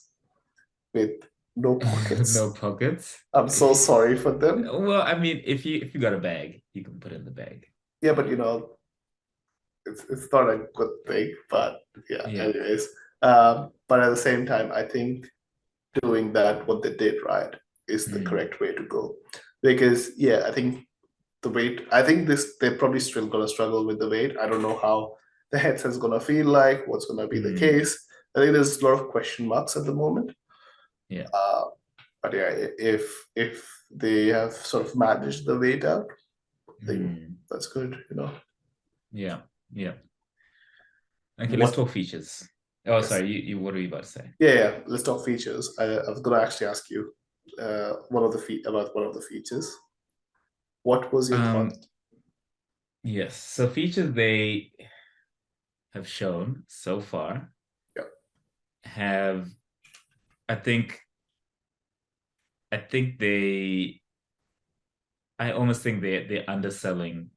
with no pockets. No pockets. I'm so sorry for them. Well, I mean, if you got a bag, you can put it in the bag. Yeah, but it's not a good thing. But yeah. Anyways, but at the same time, I think doing that, what they did, right, is the correct way to go. Because I think the weight, I think they're probably still gonna struggle with the weight. I don't know how the headset's gonna feel like, what's gonna be the case. I think there's a lot of question marks at the moment. Yeah. But yeah, if they have sort of managed the weight out, I think that's good, Yeah. Yeah. Okay, let's talk features. Oh, sorry, you what were you about to say? Yeah, let's talk features. I was gonna actually ask you about one of the features. What was your thought? Yes, so features they have shown so far have, I think I almost think they're underselling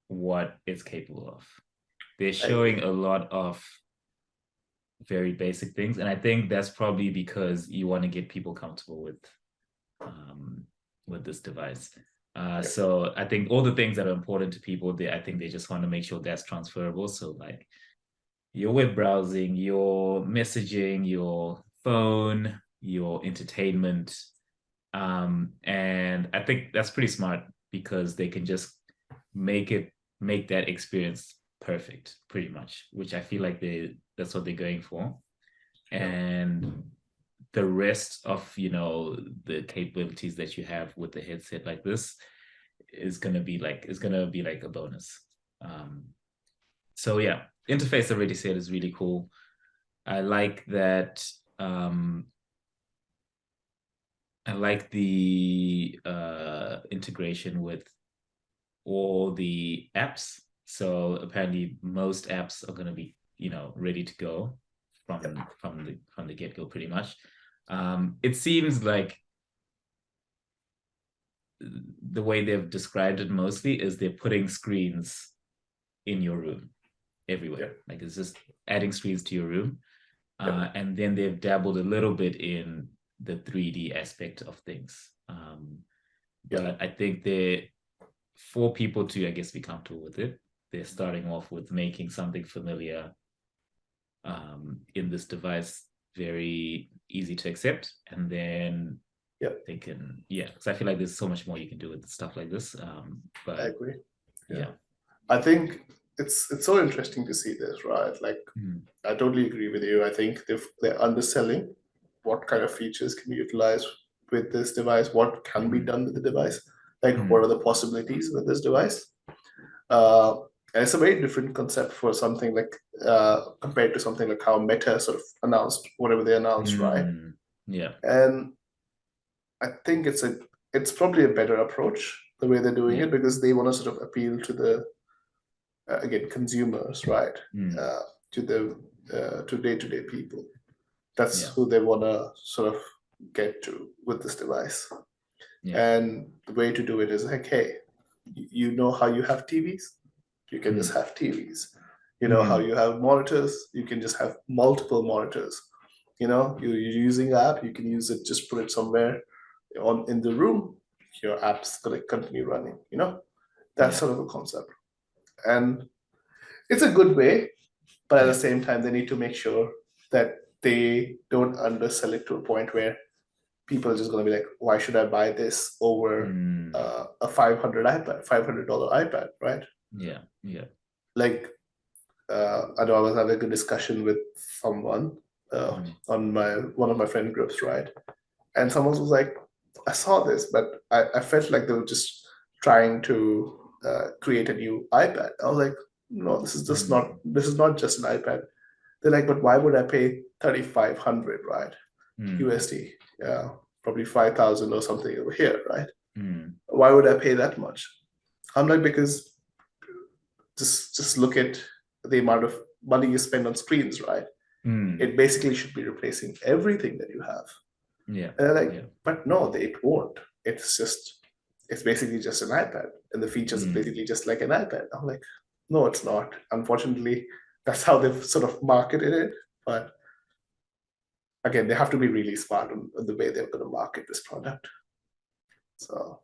what it's capable of. They're showing a lot of very basic things, and I think that's probably because you want to get people comfortable with this device. So I think all the things that are important to people, I think they just want to make sure that's transferable. So like your web browsing, your messaging, your phone, your entertainment. And I think that's pretty smart, because they can just make that experience perfect, pretty much, which I feel like that's what they're going for. And the rest of the capabilities that you have with the headset like this is gonna be like a bonus. So yeah, interface already said is really cool. I like that. I like the integration with all the apps. So apparently most apps are going to be ready to go from the get-go, pretty much. It seems like the way they've described it mostly is they're putting screens in your room everywhere. Like it's just adding screens to your room. And then they've dabbled a little bit in the 3D aspect of things. But I think for people to, I guess, be comfortable with it, they're starting off with making something familiar in this device very easy to accept. And then they can, because I feel like there's so much more you can do with stuff like this. But I agree. Yeah. I think it's so interesting to see this, right? Like, I totally agree with you. I think they're underselling what kind of features can be utilized with this device, what can be done with the device, like what are the possibilities with this device. And it's a very different concept for something like compared to something like how Meta sort of announced whatever they announced, right? Yeah. And I think it's probably a better approach the way they're doing it, because they want to sort of appeal to the again consumers, right? To day-to-day people. That's who they want to sort of get to with this device. And the way to do it is like, hey, you know how you have TVs? You can just Mm. have TVs. You know how you have monitors, you can just have multiple monitors. You know, you're using app, you can use it, just put it somewhere on in the room, your app's gonna continue running, you know? That's Yeah. sort of a concept. And it's a good way, but at the Yeah. same time, they need to make sure that they don't undersell it to a point where people are just going to be like, why should I buy this over Mm. a $500 iPad, right? Yeah. Yeah. Like, I know I was having a discussion with someone on my one of my friend groups, right? And someone was like, I saw this, but I felt like they were just trying to create a new iPad. I was like, no, Mm. this is not just an iPad. They're like, but why would I pay 3,500, right? Mm. USD, yeah, probably 5,000 or something over here, right? Mm. Why would I pay that much? I'm like, because just look at the amount of money you spend on screens, right? Mm. It basically should be replacing everything that you have. Yeah. And they're like, Yeah. but no, it won't. It's basically just an iPad, and the features are Mm. basically just like an iPad. I'm like, no, it's not. Unfortunately, that's how they've sort of marketed it. But again, they have to be really smart on the way they're going to market this product. So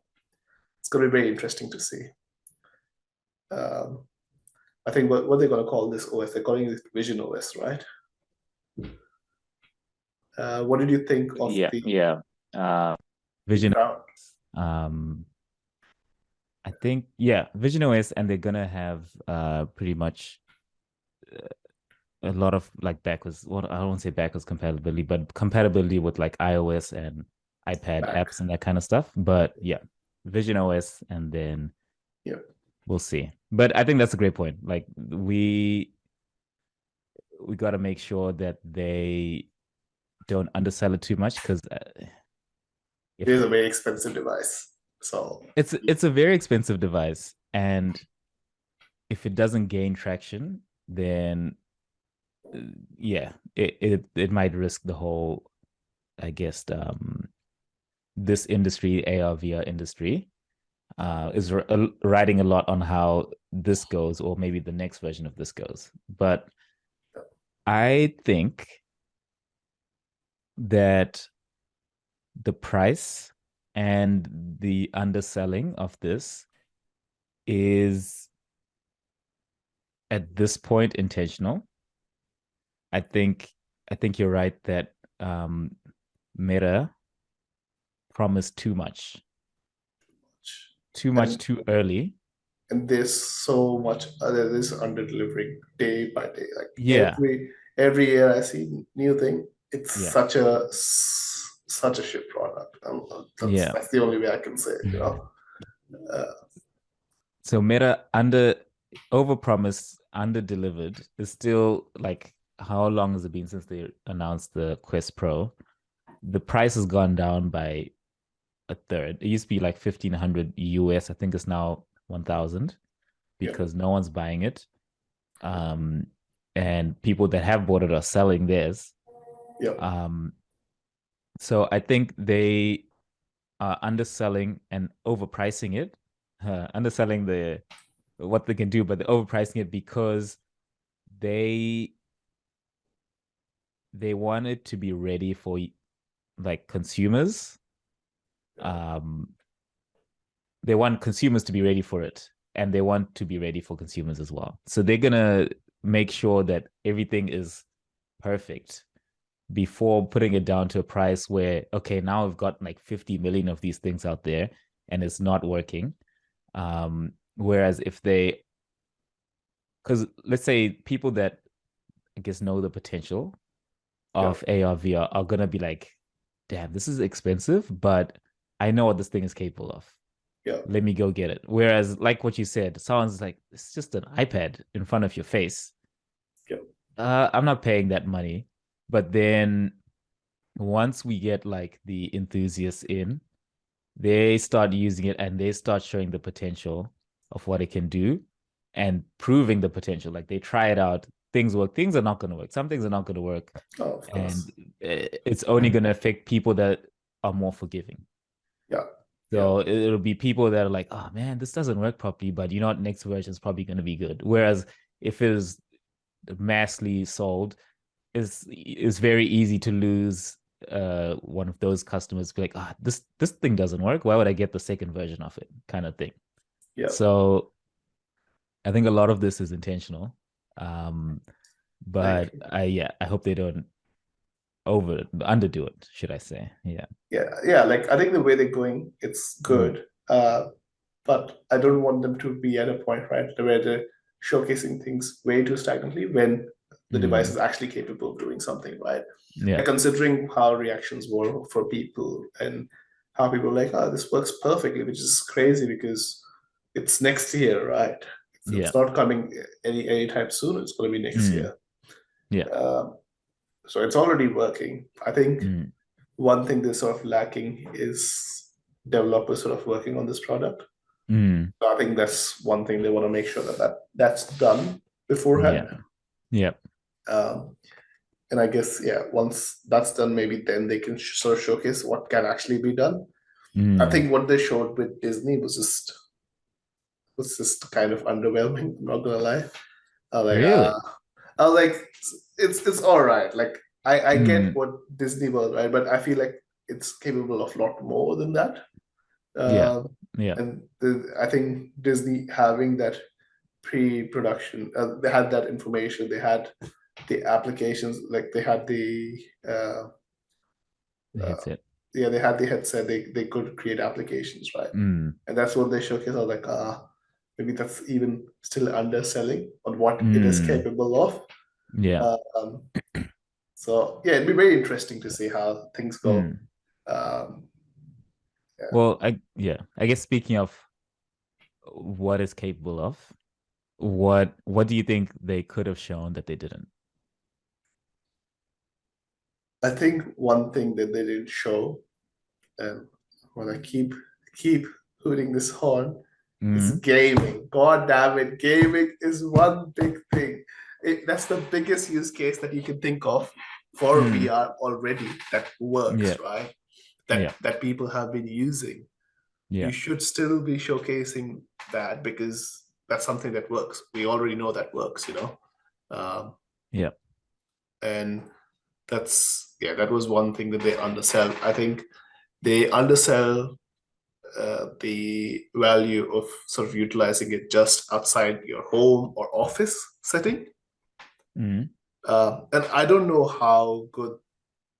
it's going to be very interesting to see. Um, I think what they're going to call this OS, they're calling it Vision OS, right? What did you think of Yeah, the yeah. Vision. crown? Um, I think, yeah, Vision OS, and they're gonna have pretty much a lot of like backwards, well, I don't want to say backwards compatibility, but compatibility with like iOS and iPad Back. apps and that kind of stuff. But yeah, Vision OS, and then Yeah, we'll see. But I think that's a great point. Like we got to make sure that they don't undersell it too much, because it is a very expensive device. So it's a very expensive device, and if it doesn't gain traction, then yeah, it might risk the whole, I guess, this industry, AR VR industry, is riding a lot on how this goes, or maybe the next version of this goes. But I think that the price and the underselling of this is at this point intentional. I think you're right that Meta promised too much and too early. and there's so much other this under delivering day by day. Like Yeah, every year I see new thing. It's yeah, such a shit product. yeah. That's the only way I can say it, you know. Uh, So Meta over promised, under delivered is still like, how long has it been since they announced the Quest Pro? The price has gone down by a third. It used to be like 1,500 US. I think it's now 1,000, yeah, because no one's buying it. And people that have bought it are selling theirs. yeah, So I think they are underselling and overpricing it, underselling what they can do, but they're overpricing it because they want it to be ready for like consumers. Um, they want consumers to be ready for it, and they want to be ready for consumers as well. So they're gonna make sure that everything is perfect before putting it down to a price where, okay, now we've got like 50 million of these things out there and it's not working. Whereas if they, because let's say people that I guess know the potential yeah, of AR VR are gonna be like, damn, this is expensive, but I know what this thing is capable of. yeah, Let me go get it. Whereas, like what you said, someone's like, it's just an iPad in front of your face. yeah, I'm not paying that money. But then once we get like the enthusiasts in, they start using it and they start showing the potential of what it can do and proving the potential. Like they try it out, things work, things are not going to work. Some things are not going to work. oh, of And course, it's only going to affect people that are more forgiving. yeah. Yeah. So it'll be people that are like, oh man, this doesn't work properly, but you know what, next version is probably going to be good. Whereas if it is massively sold, it's very easy to lose one of those customers, be like, ah, this thing doesn't work. Why would I get the second version of it? Kind of thing. Yeah. So I think a lot of this is intentional. Um, I but agree. I hope they don't underdo it, should I say. Yeah. Yeah. Like I think the way they're going, it's Mm, good. But I don't want them to be at a point, right, where they're showcasing things way too stagnantly when the device mm, is actually capable of doing something, right? yeah. Like considering how reactions were for people and how people were like, oh, this works perfectly, which is crazy because it's next year, right? It's Yeah. not coming anytime soon. It's going to be next Mm, year. yeah. Um, so it's already working. I think Mm, one thing that's sort of lacking is developers sort of working on this product. mm, So I think that's one thing they want to make sure that's done yeah. beforehand. Yeah. Um, and I guess yeah, once that's done, maybe then they can sort of showcase what can actually be done. I Mm, think what they showed with Disney was just kind of underwhelming. I'm not gonna lie. I was like, really? I was like, it's all right. Like I get Mm, what Disney was, right? But I feel like it's capable of a lot more than that. yeah. Um, Yeah. and I think Disney having that pre-production, they had that information, they had the applications, like they had the The uh, headset. yeah, they had the headset, they could create applications, right? Mm, And that's what they showcase. I was like, maybe that's even still underselling on what it is mm, capable of. yeah. Um, so yeah, it'd be very interesting to see how things go. Mm. Um, yeah. Well, I guess speaking of what is capable of, what do you think they could have shown that they didn't? I think one thing that they didn't show, and when I keep hooting this horn, is Mm, gaming. God damn it, gaming is one big thing. That's the biggest use case that you can think of for mm, VR already that works, yeah. right? Yeah. That people have been using. Yeah. You should still be showcasing that because that's something that works. We already know that works, um, Yeah. and that was one thing that they undersell. I think they undersell the value of sort of utilizing it just outside your home or office setting. Mm, And I don't know how good,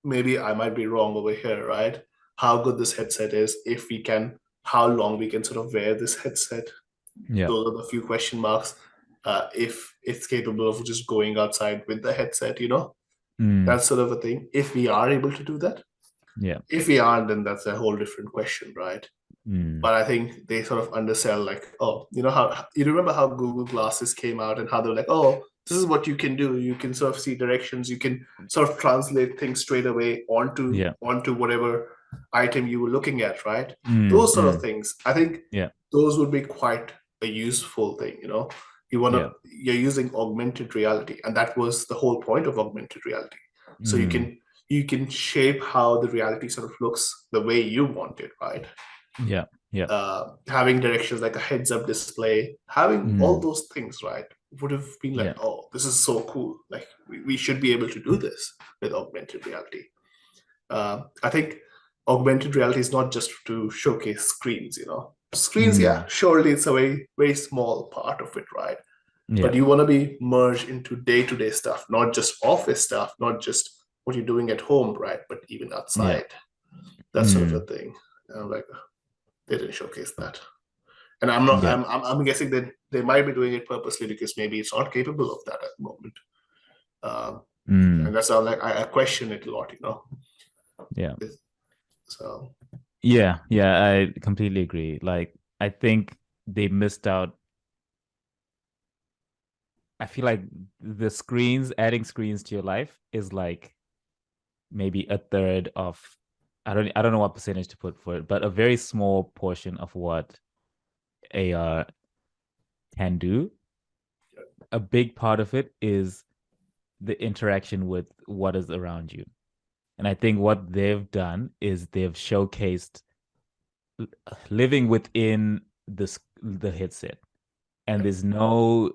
maybe I might be wrong over here, right? How good this headset is, if we can, how long we can sort of wear this headset. yeah. Those are the few question marks. If it's capable of just going outside with the headset, Mm, that's sort of a thing. If we are able to do that, yeah. if we aren't, then that's a whole different question, right? Mm, But I think they sort of undersell, like, oh, how you remember how Google Glasses came out and how they're like, oh, this is what you can do. You can sort of see directions. You can sort of translate things straight away onto yeah. onto whatever item you were looking at, right? Mm, Those sort of mm, things. I think yeah. those would be quite a useful thing. Yeah. You're using augmented reality, and that was the whole point of augmented reality. So you Mm, can you can shape how the reality sort of looks the way you want it, right? yeah. Yeah. Having directions like a heads up display, having all Mm, those things, right, would have been like, yeah. oh, this is so cool. Like, we should be able to do this with augmented reality. I think augmented reality is not just to showcase screens. Screens, yeah, Mm, surely it's a very, very small part of it, right? yeah. But you want to be merged into day-to-day stuff, not just office stuff, not just what you're doing at home, right? But even Yeah. outside, that sort of a Mm, thing. Like, they didn't showcase that. And I'm not. yeah. I'm guessing that they might be doing it purposely because maybe it's not capable of that at the moment. Um, Mm, and that's how, like, I question it a lot. yeah. So Yeah. Yeah. I completely agree. Like, I think they missed out. I feel like adding screens to your life is like maybe a third of, I don't know what percentage to put for it, but a very small portion of what AR can do. A big part of it is the interaction with what is around you. And I think what they've done is they've showcased living within the headset, and there's no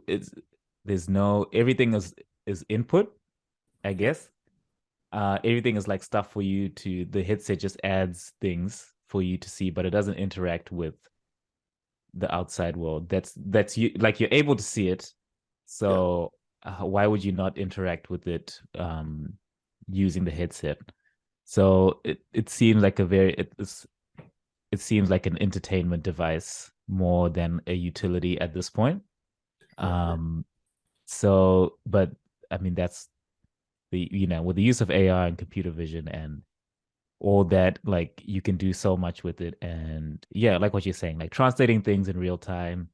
everything is input, I guess. Everything is like stuff for you to the headset just adds things for you to see, but it doesn't interact with the outside world. That's you like you're able to see it. Yeah, So why would you not interact with it using the headset? So it seems like it seems like an entertainment device more than a utility at this point. exactly. Um, so, but I mean, that's with the use of AI and computer vision and all that, like you can do so much with it. And yeah, like what you're saying, like translating things in real time,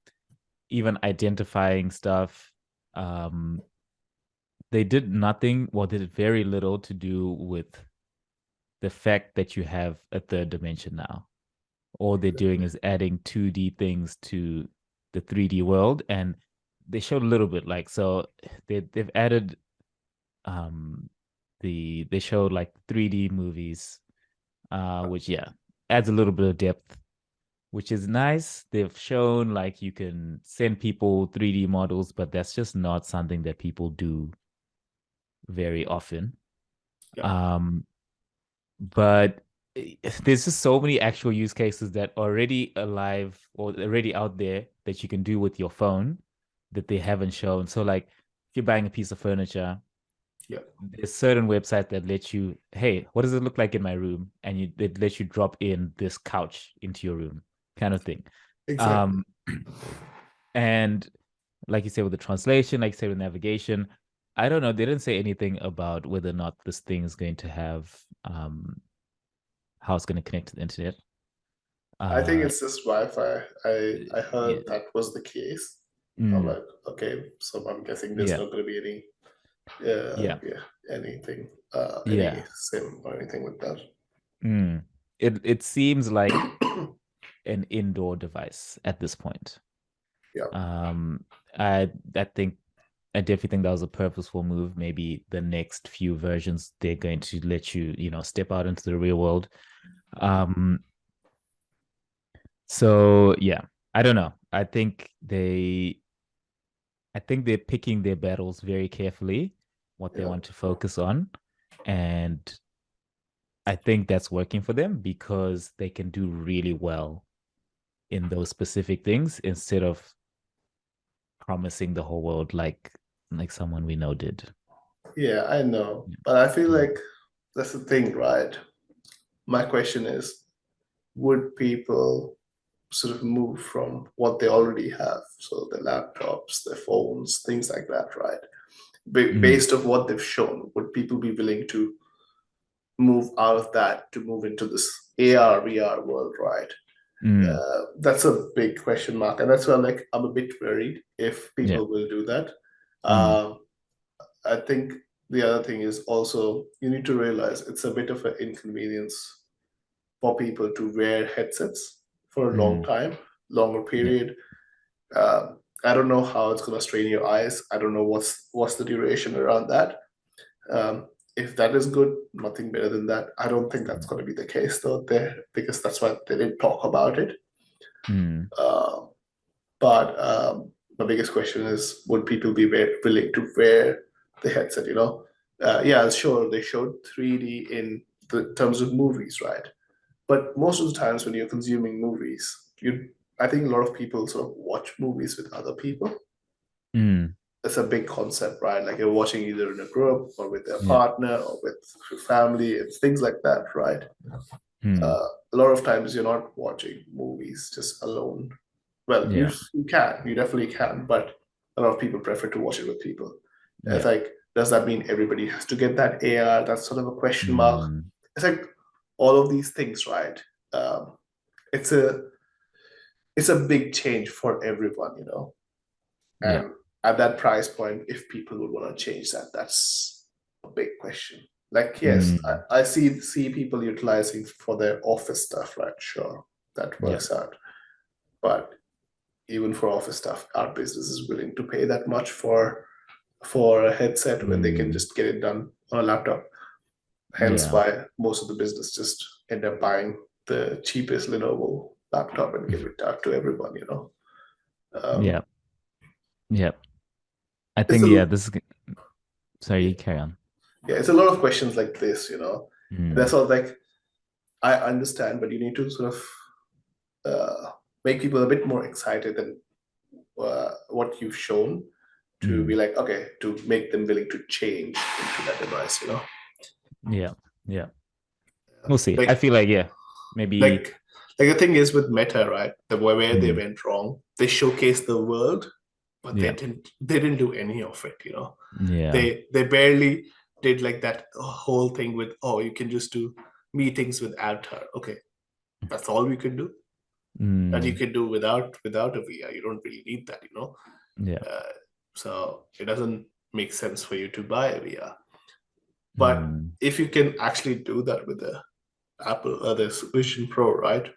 even identifying stuff. Um, they did nothing, well, did very little to do with the fact that you have a third dimension now. All they're doing is adding 2D things to the 3D world, and they showed a little bit like so they've added they showed like 3D movies, which yeah adds a little bit of depth, which is nice. They've shown like you can send people 3D models, but that's just not something that people do very often. Yeah, Um, but there's just so many actual use cases that are already alive or already out there that you can do with your phone that they haven't shown. So like if you're buying a piece of furniture, yeah, there's certain websites that let you, hey, what does it look like in my room? And it lets you drop in this couch into your room, kind of thing. exactly. Um, and like you said with the translation, like you said with navigation, I don't know. They didn't say anything about whether or not this thing is going to have how it's going to connect to the internet. I think Uh, it's just Wi-Fi. I yeah, heard that was the case. I'm mm, like, okay, so I'm guessing there's yeah, not going to be any, yeah, yeah, anything, any yeah. sim or anything with that. Mm. It seems like an indoor device at this point. Yeah, Um, I think I definitely think that was a purposeful move. Maybe the next few versions they're going to let you, step out into the real world. Um, so yeah, I don't know. I think they're picking their battles very carefully, what they yeah, want to focus on, and I think that's working for them because they can do really well in those specific things instead of promising the whole world like someone we know did. yeah. I know, but I feel Mm. like that's the thing, right? My question is, would people sort of move from what they already have, so their laptops, their phones, things like that, right? Mm. Based on what they've shown, would people be willing to move out of that to move into this AR, VR world, right? Mm. That's a big question mark, and that's why I'm a bit worried if Yeah. people will do that. Mm. Um, I think the other thing is also you need to realize it's a bit of an inconvenience for people to wear headsets for a long Mm. time, longer Yeah. period. I don't know how it's going to strain your eyes. I don't know what's the duration around that. Um, if that is good, nothing better than that. I don't think that's going to be the case though, there because that's why they didn't talk about it. Mm. Uh, but the biggest question is, would people be willing to wear the headset? Yeah, sure, they showed 3D in the terms of movies, right? But most of the times when you're consuming movies, I think a lot of people sort of watch movies with other people. Mm. It's a big concept, right? Like you're watching either in a group or with their Yeah. partner or with your family. It's things like that, right? Mm. A lot of times you're not watching movies just alone. Well, you Yeah. you can, you definitely can, but a lot of people prefer to watch it with people. It's Yeah. like, does that mean everybody has to get that AR? That's sort of a question mark. Mm. It's like all of these things, right? Um, it's a it's a big change for everyone. Yeah. And at that price point, if people would want to change that, that's a big question. Like, yes, Mm. I see people utilizing for their office stuff, right? Sure, that Yeah. works out. But even for office stuff, our business is willing to pay that much for a headset when they can Mm. just get it done on a laptop. Hence Yeah. why most of the business just end up buying the cheapest Lenovo. laptop and give it out to everyone, you know. Um, Yeah. Yeah. I it's think, a, yeah, this is, sorry, yeah, you carry on. it's a lot of questions like this, you know. That's Mm, all like I understand, but you need to sort of make people a bit more excited than what you've shown to be mm, like, okay, to make them willing to change into that device, you know. yeah. Yeah. We'll see. I Like, feel like, yeah, maybe. like, like the thing is with Meta, right? The where they Mm, went wrong, they showcased the world, but yeah. they didn't do any of it, you know. Yeah. They barely did like that whole thing with, oh, you can just do meetings with Avatar. Okay, that's all we could do. And you Mm, can do without a VR. You don't really need that, you know. yeah. So it doesn't make sense for you to buy a VR. But Mm, if you can actually do that with the Apple this Vision Pro, right?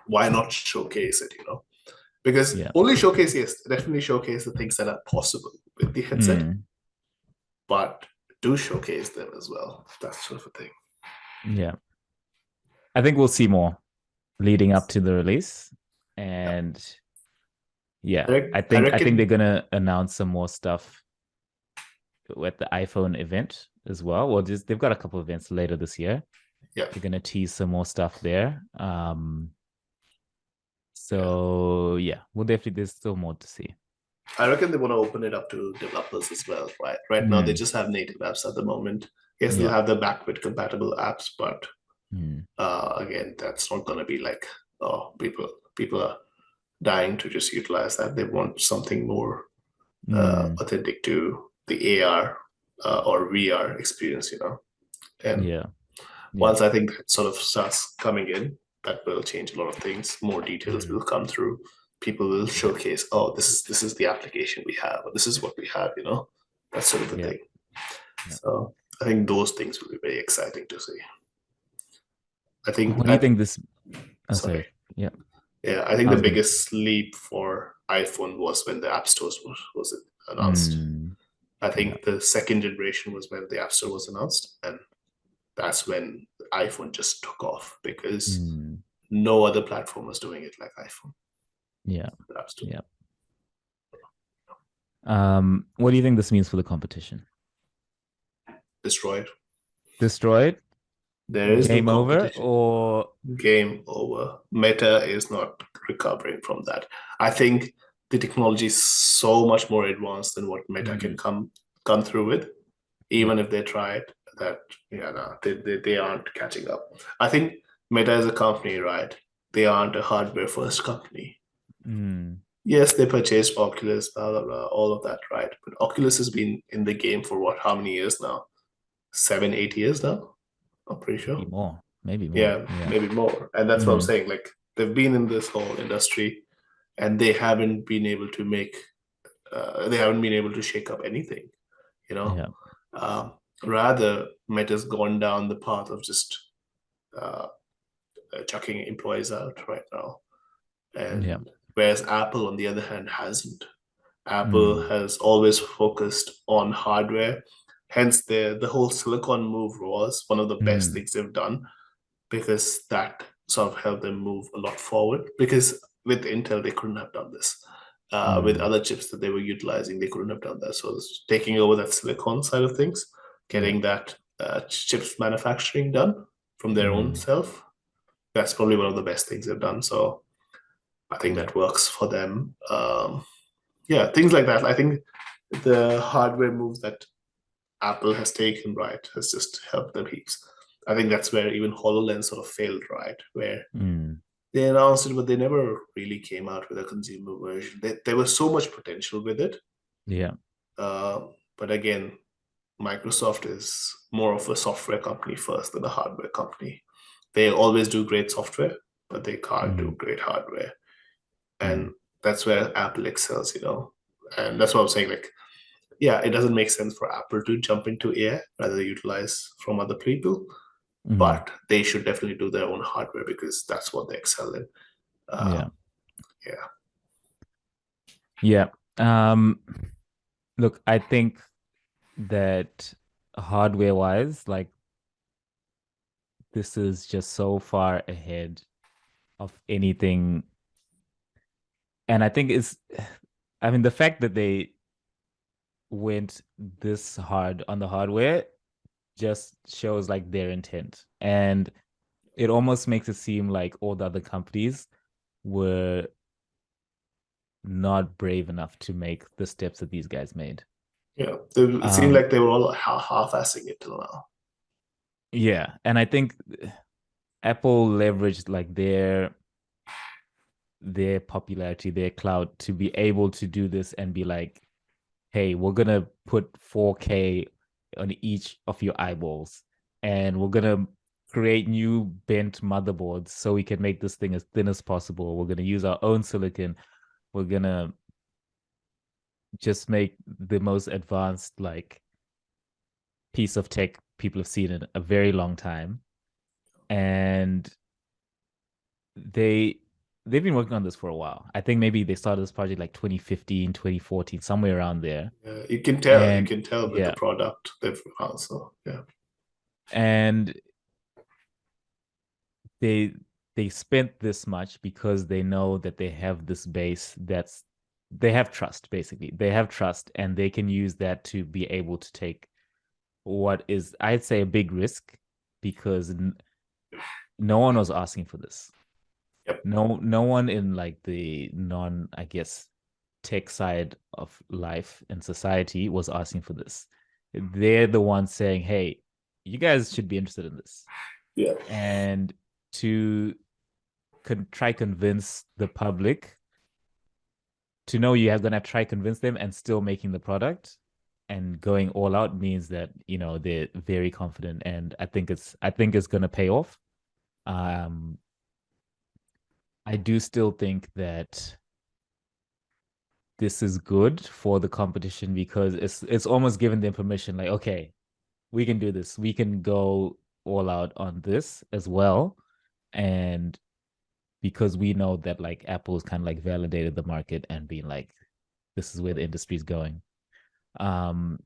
Why not showcase it, you know? Because yeah. only showcase, yes, definitely showcase the things that are possible with the headset, Mm, but do showcase them as well. That's sort of a thing. yeah. I think we'll see more leading up to the release. Yeah. And yeah, I I think they're reckon, gonna announce some more stuff at the iPhone event as well. Well, just they've got a couple of events later this year. yeah, They're gonna tease some more stuff there. yeah. So yeah, we'll definitely there's still more to see. I reckon they want to open it up to developers as well, right? Right now they Mm, just have native apps at the moment. Yes, they'll yeah. have the backward compatible apps, but Mm, again, that's not going to be like, oh, people are dying to just utilize that. They want something more mm, authentic to the AR or VR experience, you know. And yeah. Yeah. once I think that sort of starts coming in, that will change a lot of things. More details Mm, will come through. People will yeah. showcase, oh, this is the application we have, or this is what we have, you know. That's sort of the Yeah. thing. Yeah. So I think those things will be very exciting to see. I think What do you think this? Oh, sorry. sorry. Yeah. Yeah, I think I the was gonna. biggest leap for iPhone was when the App Stores was announced. Mm, I yeah. think the second generation was when the App Store was announced, and that's when the iPhone just took off because Mm, no other platform was doing it like iPhone. yeah. The App Store. Yeah. What do you think this means for the competition? Destroyed. Destroyed? There is no Game over? competition. Or Game over. Meta is not recovering from that. I think the technology is so much more advanced than what Meta can mm, come through with. yeah. Even if they try it, that yeah, no, they aren't catching up. I think Meta is a company, right? They aren't a hardware first company. Mm, Yes, they purchased Oculus, blah blah blah, all of that, right? But Oculus has been in the game for what? How many years now? 7, 8 years now. I'm pretty maybe sure. more. Maybe more. Yeah, Yeah. maybe more. And that's what I'm Mm, saying. Like they've been in this whole industry, and they haven't been able to make. They haven't been able to shake up anything. You know, yeah. um, rather Meta's gone down the path of just uh, chucking employees out right now, Yeah. and whereas Apple, on the other hand, hasn't. Apple Mm, has always focused on hardware. Hence, the whole silicon move was one of the best mm, things they've done because that sort of helped them move a lot forward. Because with Intel, they couldn't have done this. With mm, other chips that they were utilizing, they couldn't have done that. So taking over that silicon side of things, yeah. getting that chips manufacturing done from their own Mm, self, that's probably one of the best things they've done. So I think yeah. that works for them. Yeah, things like that. I think the hardware moves that Apple has taken, right, has just helped them heaps. I think that's where even HoloLens sort of failed, right? Where Mm, they announced it, but they never really came out with a consumer version. There was so much potential with it. yeah. Uh, but again, Microsoft is more of a software company first than a hardware company. They always do great software, but they can't do Mm, great hardware. And mm, that's where Apple excels, you know. And that's what I'm saying. Like, yeah, it doesn't make sense for Apple to jump into AI rather than utilize from other people, mm, but they should definitely do their own hardware because that's what they excel in. yeah. Yeah, Yeah. Um, look, I think that hardware wise, like this is just so far ahead of anything. And I think the fact that they went this hard on the hardware just shows like their intent. And it almost makes it seem like all the other companies were not brave enough to make the steps that these guys made. Yeah, it seemed like they were all half-assing it till now. Yeah, and I think Apple leveraged like their popularity, their clout to be able to do this and be like, hey, we're gonna put 4K on each of your eyeballs, and we're gonna create new bent motherboards so we can make this thing as thin as possible. We're gonna use our own silicon. We're gonna just make the most advanced like piece of tech people have seen in a very long time. And they've been working on this for a while. I think maybe they started this project like 2015, 2014, somewhere around there. Yeah, you can tell with the product they've also, yeah. And they spent this much because they know that they have this base they have trust, basically. They have trust, and they can use that to be able to take what is, I'd say, a big risk, because no one was asking for this. Yep. No one in like the non, I guess, tech side of life and society was asking for this. They're the ones saying, hey, you guys should be interested in this. Yeah. And to try convince the public to know you have gonna try convince them and still making the product and going all out means that, you know, they're very confident, and I think it's gonna pay off. I do still think that this is good for the competition, because it's almost given them permission, like, okay, we can do this. We can go all out on this as well. And because we know that like Apple's kind of like validated the market and being like, this is where the industry is going. Apple's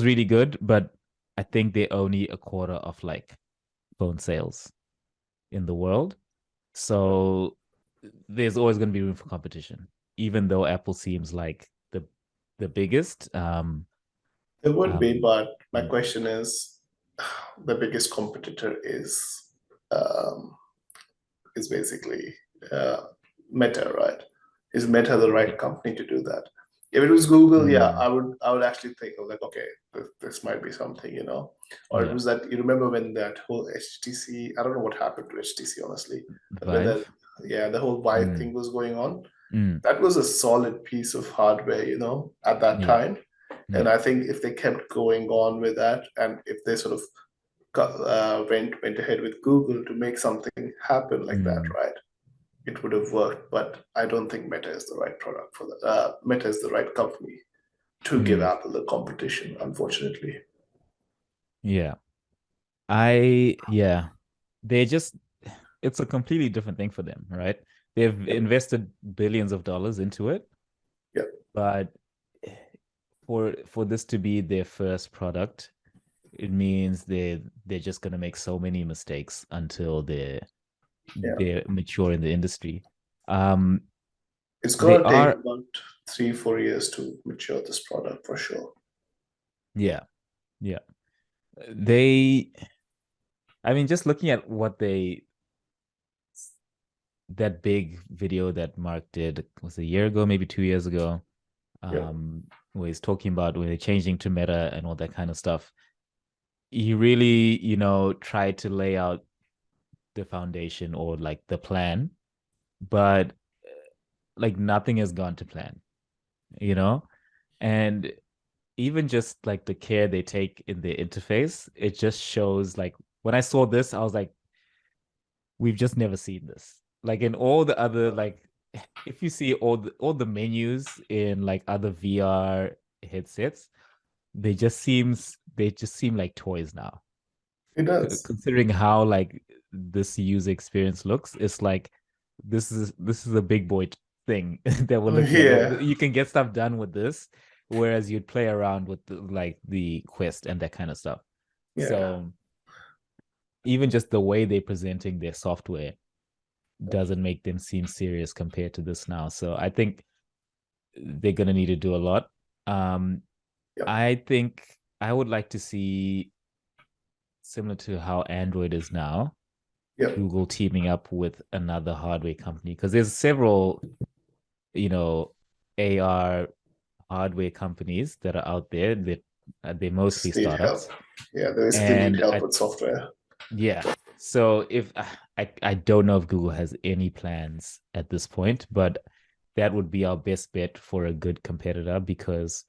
really good, but I think they're only a quarter of like phone sales in the world. So there's always going to be room for competition, even though Apple seems like the biggest. It would be, but my question is, the biggest competitor is basically Meta, right? Is Meta the right company to do that? If it was Google, yeah, I would actually think of like, okay, this might be something, you know. Or it was that, you remember when that whole HTC, I don't know what happened to HTC, honestly. Vive? The whole Vive thing was going on. Mm. That was a solid piece of hardware, you know, at that time. And I think if they kept going on with that, and if they sort of went ahead with Google to make something happen like that, right, it would have worked. But I don't think Meta is the right product for that. Meta is the right company to give Apple the competition, unfortunately. Yeah. They just, it's a completely different thing for them, right? They've invested billions of dollars into it. Yeah. But for this to be their first product, it means they're just gonna make so many mistakes until they're mature in the industry. It's gonna take about 3-4 years to mature this product for sure. Yeah. Just looking at what that big video that Mark did, was a year ago, maybe 2 years ago, where he's talking about when they're changing to Meta and all that kind of stuff. He really, you know, tried to lay out the foundation or like the plan, but like nothing has gone to plan, you know? And even just like the care they take in the interface, it just shows, like, when I saw this, I was like, we've just never seen this. Like in all the other, like, if you see all the menus in like other VR headsets, they just seem like toys now. It does. Considering how like this user experience looks, it's like this is a big boy thing that we're looking at. You can get stuff done with this, whereas you'd play around with the Quest and that kind of stuff. So even just the way they're presenting their software doesn't make them seem serious compared to this now. So I think they're gonna need to do a lot. Yep. I think I would like to see, similar to how Android is now, Yep. Google teaming up with another hardware company, because there's several, AR hardware companies that are out there that they're mostly Just need help. startups. Yeah, they basically need help with software. Yeah. So if I don't know if Google has any plans at this point, but that would be our best bet for a good competitor, because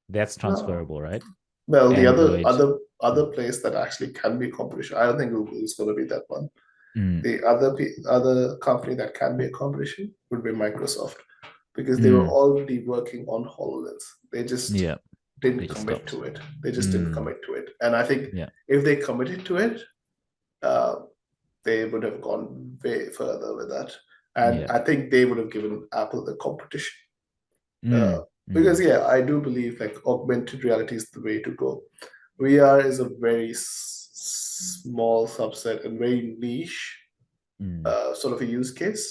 that's transferable, right? Well, the Android. other place that actually can be competition, I don't think Google is going to be that one. Mm, The other company that can be a competition would be Microsoft, because they were already working on HoloLens. They just yeah. didn't They just commit stopped. to it. They just didn't commit to it. And I think Yeah. if they committed to it, they would have gone way further with that. And Yeah. I think they would have given Apple the competition. Mm, Because yeah, I do believe like augmented reality is the way to go. VR is a very small subset and very niche sort of a use case,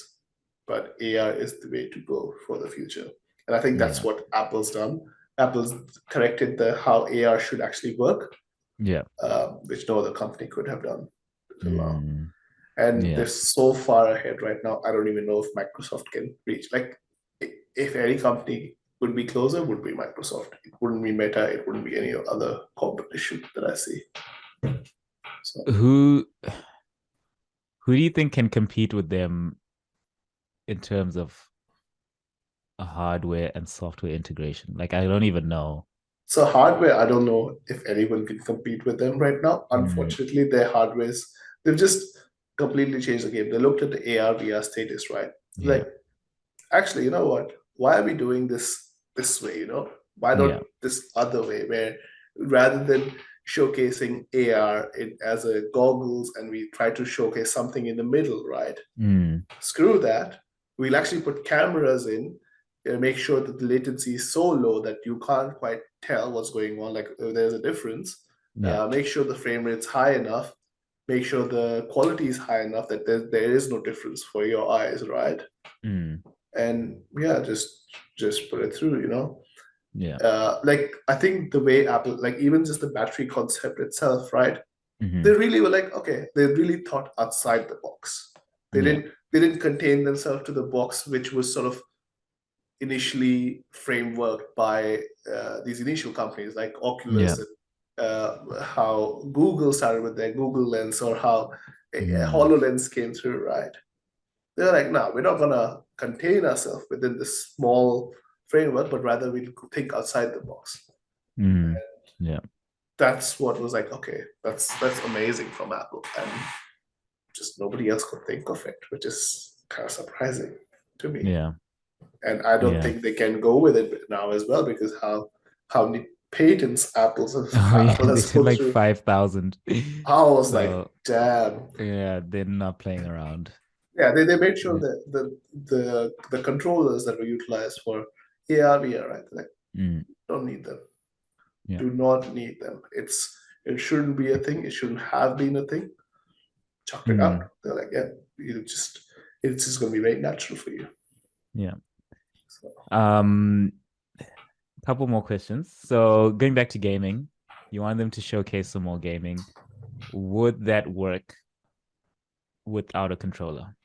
but AR is the way to go for the future. And I think that's Yeah. what Apple's done. Apple's corrected the how AR should actually work, Yeah. which no other company could have done till now. Mm, And yeah. they're so far ahead right now. I don't even know if Microsoft can reach. Like, if any company would be closer, would be Microsoft. It wouldn't be Meta. It wouldn't be any other competition that I see. So, Who do you think can compete with them in terms of a hardware and software integration? Like, I don't even know. so hardware, I don't know if anyone can compete with them right now. Unfortunately, their hardwares, they've just completely changed the game. They looked at the AR VR status, right? Yeah. Like, actually, you know what? Why are we doing this way? Why not this other way, where rather than showcasing AR as a goggles, and we try to showcase something in the middle, right? Screw that. We'll actually put cameras in, make sure that the latency is so low that you can't quite tell what's going on, like there's a difference. Make sure the frame rate's high enough. Make sure the quality is high enough that there is no difference for your eyes, right? And yeah, just put it through. Like, I think the way Apple, like, even just the battery concept itself, right? They really were like, okay, they really thought outside the box. They didn't contain themselves to the box, which was sort of initially frameworked by these initial companies like Oculus, and how Google started with their Google Lens, or how HoloLens came through, right? They're like, no, we're not gonna contain ourselves within this small framework, but rather we'll think outside the box. Yeah. That's what was like, okay, that's amazing from Apple, and just nobody else could think of it, which is kind of surprising to me. Yeah. And I don't think they can go with it now as well, because how many patents Apple has They did put like through. 5,000. I was like, damn. Yeah, they're not playing around. Yeah, they made sure that the controllers that were utilized for AR VR, right? Like, don't need them. Do not need them. It shouldn't be a thing. It shouldn't have been a thing. Chuck it up. They're like, yeah, it's just gonna be very natural for you. Yeah. So. Couple more questions. So going back to gaming, you want them to showcase some more gaming. Would that work without a controller?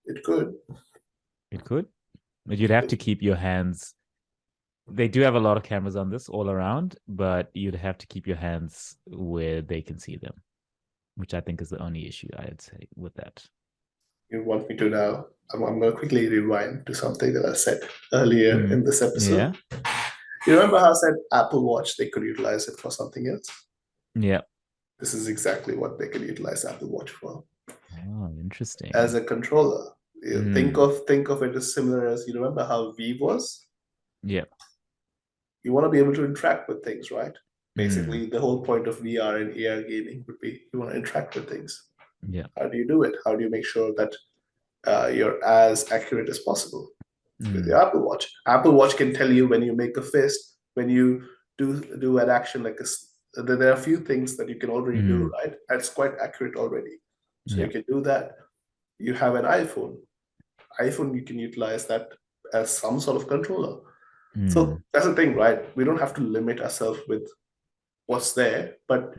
It could. It could, but you'd have to keep your hands. They do have a lot of cameras on this all around, but you'd have to keep your hands where they can see them, which I think is the only issue I'd say with that. You want me to now? I'm going to quickly rewind to something that I said earlier in this episode. Yeah. You remember how I said Apple Watch, they could utilize it for something else? Yeah. This is exactly what they could utilize Apple Watch for. Oh, interesting. As a controller. Think of it as similar as, you remember how Vive was? Yeah. You want to be able to interact with things, right? Basically, the whole point of VR and AR gaming would be you want to interact with things. Yeah. How do you do it? How do you make sure that you're as accurate as possible with the Apple Watch? Apple Watch can tell you when you make a fist, when you do an action like a. There are a few things that you can already do, right? That's quite accurate already. So you can do that. You have an iPhone. You can utilize that as some sort of controller. So that's the thing, right? We don't have to limit ourselves with what's there, but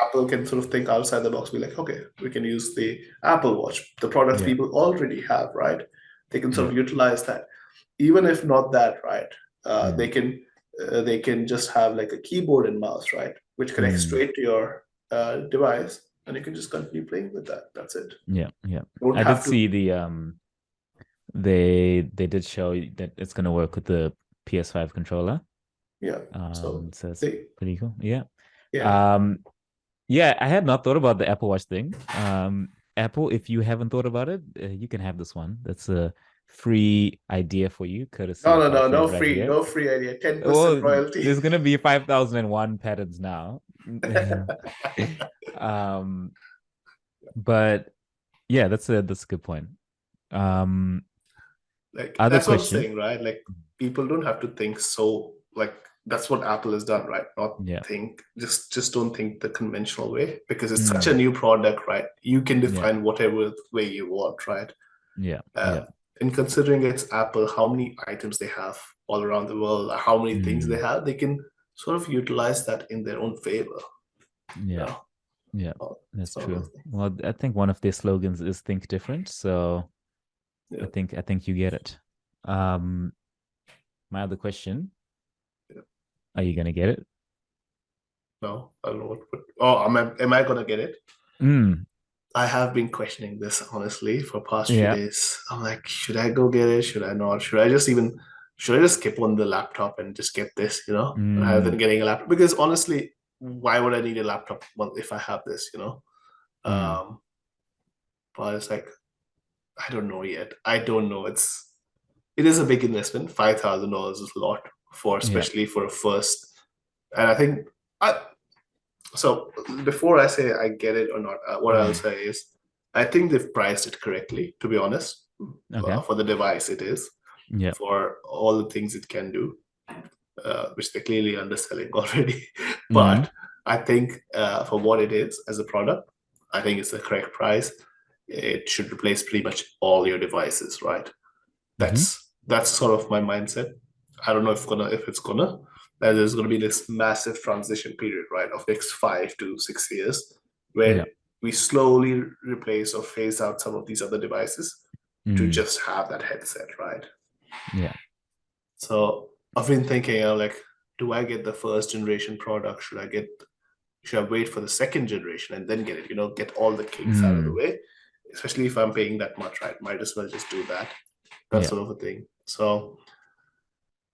Apple can sort of think outside the box, be like, okay, we can use the Apple Watch, the products people already have, right? They can sort of utilize that. Even if not that, right? They can just have like a keyboard and mouse, right? Which connects straight to your device, and you can just continue playing with that. That's it. Yeah. Don't I have did to. see the they did show that it's gonna work with the PS5 controller. Yeah. So So it's they, pretty cool. Yeah. yeah. Yeah, I had not thought about the Apple Watch thing. Apple, if you haven't thought about it, you can have this one. That's a free idea for you, courtesy No, of no, our no, friend right here. no free idea. 10% Well, royalty. there's gonna be 5,001 patents now. um, but yeah, that's a good point. Like Other that's what I'm question. saying, right? Like people don't have to think so. Like that's what Apple has done, right? Not Yeah. think, just don't think the conventional way, because it's such a new product, right? You can define whatever way you want, right? Yeah. And considering it's Apple, how many items they have all around the world, how many things they have, they can sort of utilize that in their own favor. Yeah. Yeah, that's So true. Well, I think one of their slogans is "Think Different," so yeah. I think you get it. My other question: Are you gonna get it? No, I don't know oh, am I gonna get it? Mm, I have been questioning this honestly for past few yeah. days. I'm like, should I go get it? Should I not? Should I just skip on the laptop and just get this, rather than getting a laptop? Because honestly, why would I need a laptop if I have this, but it's like, I don't know yet. I don't know. It is a big investment. $5,000 is a lot Yeah. especially for a first. And I think I so before I say I get it or not, what I'll say is I think they've priced it correctly, to be honest. Okay. For the device, it is Yeah. for all the things it can do, which they're clearly underselling already. But I think for what it is as a product, I think it's the correct price. It should replace pretty much all your devices, right? That's sort of my mindset. I don't know if it's gonna. There's gonna be this massive transition period, right, of next 5 to 6 years, where we slowly replace or phase out some of these other devices to just have that headset, right? Yeah. So I've been thinking, like, do I get the first generation product? Should I wait for the second generation and then get it? Get all the kinks out of the way. Especially if I'm paying that much, right? Might as well just do that. That sort of a thing. So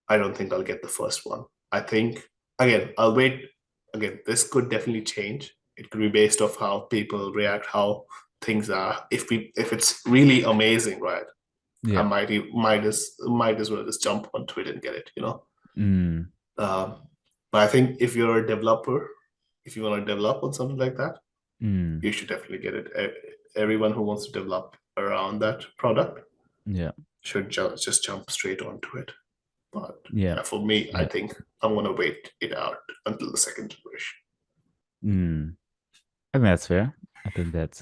I don't think I'll get the first one. I think again, I'll wait. Again, this could definitely change. It could be based off how people react, how things are. If it's really amazing, right? I might as well just jump onto it and get it. But I think if you're a developer, if you want to develop on something like that, you should definitely get it. Everyone who wants to develop around that product, should just jump straight onto it. But for me, I think I'm gonna wait it out until the second generation. I think that's fair. I think that's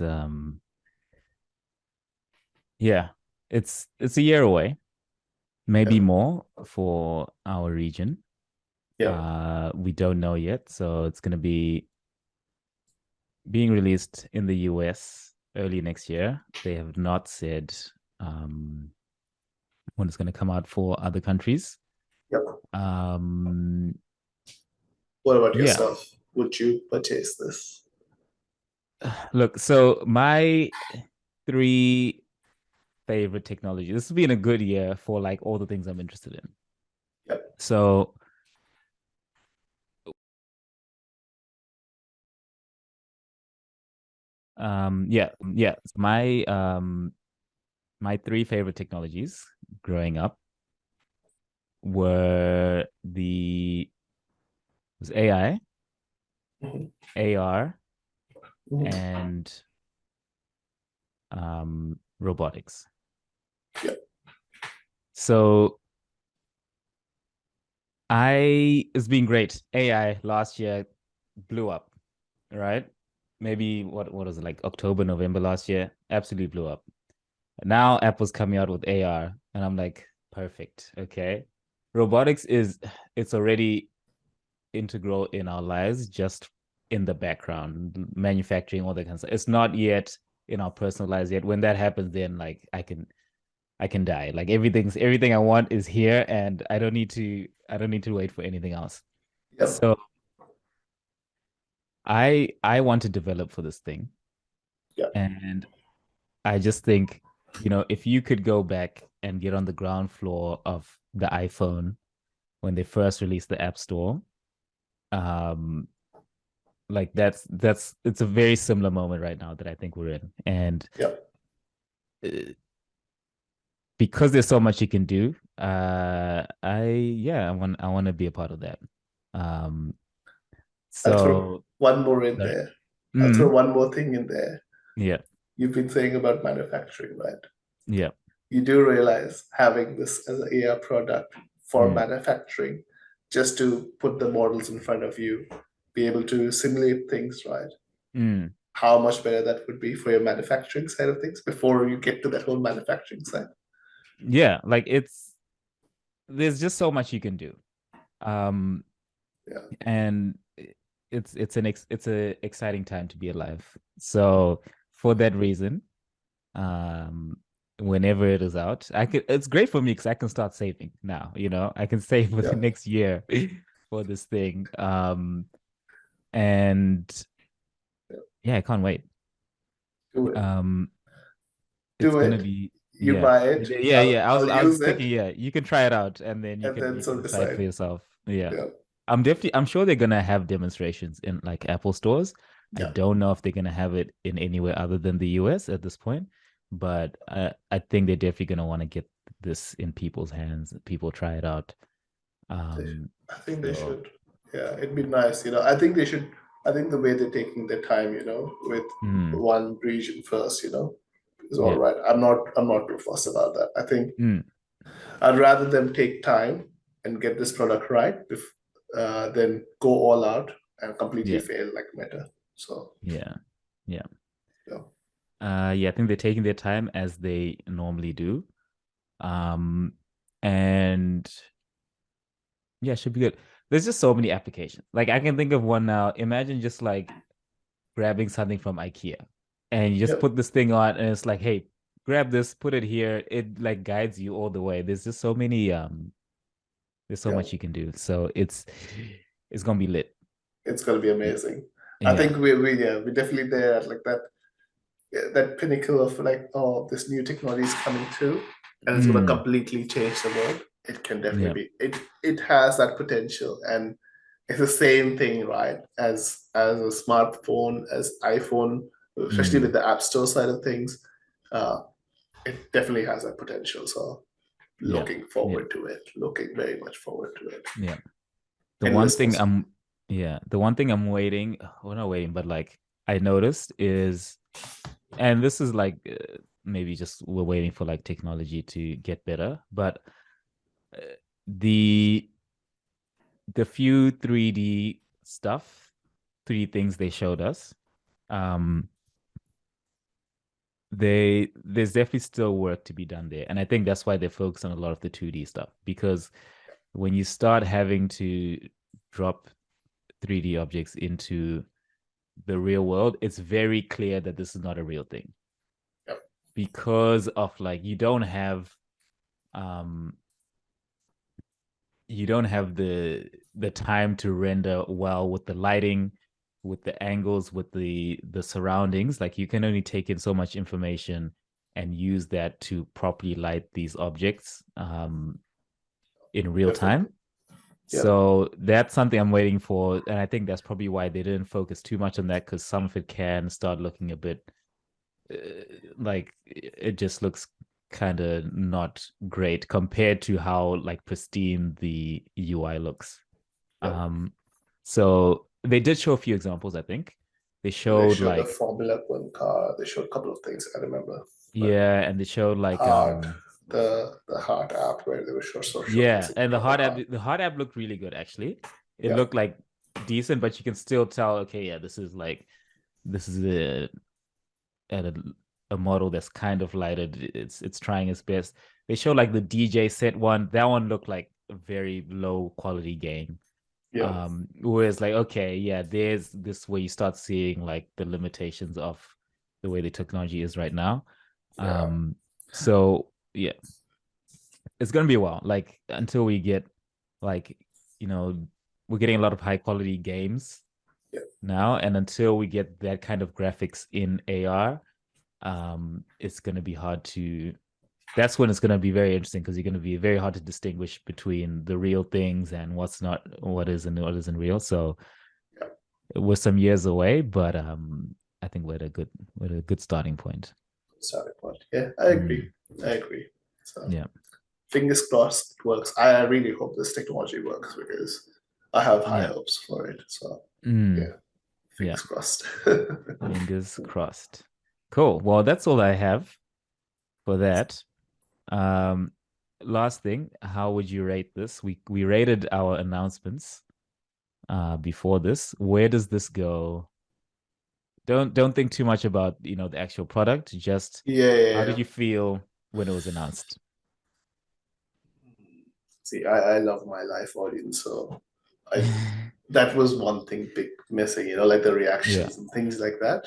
yeah, it's a year away, maybe more for our region. We don't know yet, so it's gonna be being released in the US early next year. They have not said when it's gonna come out for other countries. What about yourself? Would you purchase this? Look, so my 3 favorite technology. This has been a good year for like all the things I'm interested in. So my 3 favorite technologies growing up were was AI, AR, and robotics. So it's been great. AI last year blew up, right? maybe what was it, like October, November last year, absolutely blew up. Now Apple's coming out with AR, and I'm like, perfect. Okay. Robotics it's already integral in our lives, just in the background, manufacturing, all that kind of stuff. It's not yet in our personal lives yet. When that happens, then like I can die. Like everything I want is here, and I don't need to wait for anything else. Yep. So I want to develop for this thing. Yeah. And I just think, if you could go back and get on the ground floor of the iPhone when they first released the App Store, like that's it's a very similar moment right now that I think we're in. And Yep. Because there's so much you can do, I want to be a part of that. I'll throw So one more in sorry. there. I'll throw Mhm. one more thing in there. Yeah, You've been saying about manufacturing, right? yeah, You do realize having this as an AR product for Mm. manufacturing, just to put the models in front of you, be able to simulate things, right? Mm. How much better that would be for your manufacturing side of things before you get to that whole manufacturing side. Yeah. Like there's just so much you can do. Um, Yeah. and it's a exciting time to be alive. So for that reason, um, whenever it is out, it's great for me because I can start saving now. I can save for the Yeah. next year for this thing. And yeah, I can't wait. Do it. It's Do gonna it. be You yeah. buy it. Yeah, yeah. I'll I was use thinking, it, yeah, you can try it out and then and then you so can decide for decide. yourself. Yeah. Yeah. I'm sure they're gonna have demonstrations in like Apple stores. I Yeah. don't know if they're gonna have it in anywhere other than the US at this point, but I think they're definitely gonna want to get this in people's hands. People try it out. I think they So should. Yeah, it'd be nice. I think they should. I think the way they're taking their time, with mm, one region first, is all yeah, right. I'm not too fussed about that. I think mm, I'd rather them take time and get this product right than go all out and completely yeah, fail like Meta. So yeah, yeah. yeah, Yeah, I think they're taking their time as they normally do. Um, and yeah, it should be good. There's just so many applications. Like I can think of one now. Imagine just like grabbing something from IKEA and you just yep, put this thing on and it's like, hey, grab this, put it here. It like guides you all the way. There's just so many there's so yeah. much you can do. So it's gonna be lit. It's gonna be amazing. I Yeah. think we're definitely there at like that pinnacle of like, oh, this new technology is coming through and it's going to Mm, completely change the world. It can yeah. definitely be. It has that potential, and it's the same thing, right? As a smartphone, as iPhone, especially Mm, with the App Store side of things. uh it definitely has that potential, so yeah. looking Yeah. forward to it, looking very much forward to it. Yeah. The one Endless thing possible. I'm waiting, well, not waiting, but like I noticed is, and this is like maybe just we're waiting for like technology to get better, but uh, the few 3D stuff, 3D things they showed us, um, there's definitely still work to be done there, and I think that's why they focus on a lot of the 2D stuff because when you start having to drop 3D objects into the real world, it's very clear that this is not a real thing Yep. because of like um you don't have the time to render well with the lighting, with the angles, with the surroundings. Like you can only take in so much information and use that to properly light these objects in real time. Definitely. Yeah. So that's something I'm waiting for, and I think that's probably why they didn't focus too much on that because some of it can start looking a bit uh, like it just looks kind of not great compared to how like pristine the UI looks. Yep. So they did show a few examples, I think. They They showed showed a like Formula One car. They showed a couple of things I remember, but yeah, and they showed like Heart, the Heart app where they were yeah, showcasing and proper Heart. the hot app looked really good actually. It Yeah, looked like decent, but you can still tell, okay, yeah, this is like this is a model that's kind of lighted. It's trying its best. They show like the DJ set one. That one looked like a very low quality game. Yeah. Whereas like, okay, yeah, there's this where you start seeing like the limitations of the way the technology is right now. Yeah. So yeah, it's gonna be a while, like until we get like, we're getting a lot of high quality games Yeah. now, and until we get that kind of graphics in AR, it's gonna be hard to. That's when it's gonna be very interesting because you're gonna be very hard to distinguish between the real things and what's not, what is and what isn't real. So Yeah. we're some years away, but I think we're at a good starting point. Starting point. Yeah, I agree. I agree. So Yeah. fingers crossed it works. I really hope this technology works because I have high Yeah. hopes for it. So Mm. yeah, fingers crossed. Fingers crossed. Cool. Well, that's all I have for that. Last thing, how would you rate this? We rated our announcements before this. Where does this go? Don't think too much about the actual product. Just how did Yeah. you feel when it was announced? See, I love my live audience, so that was one thing big missing, like the reactions and things like that.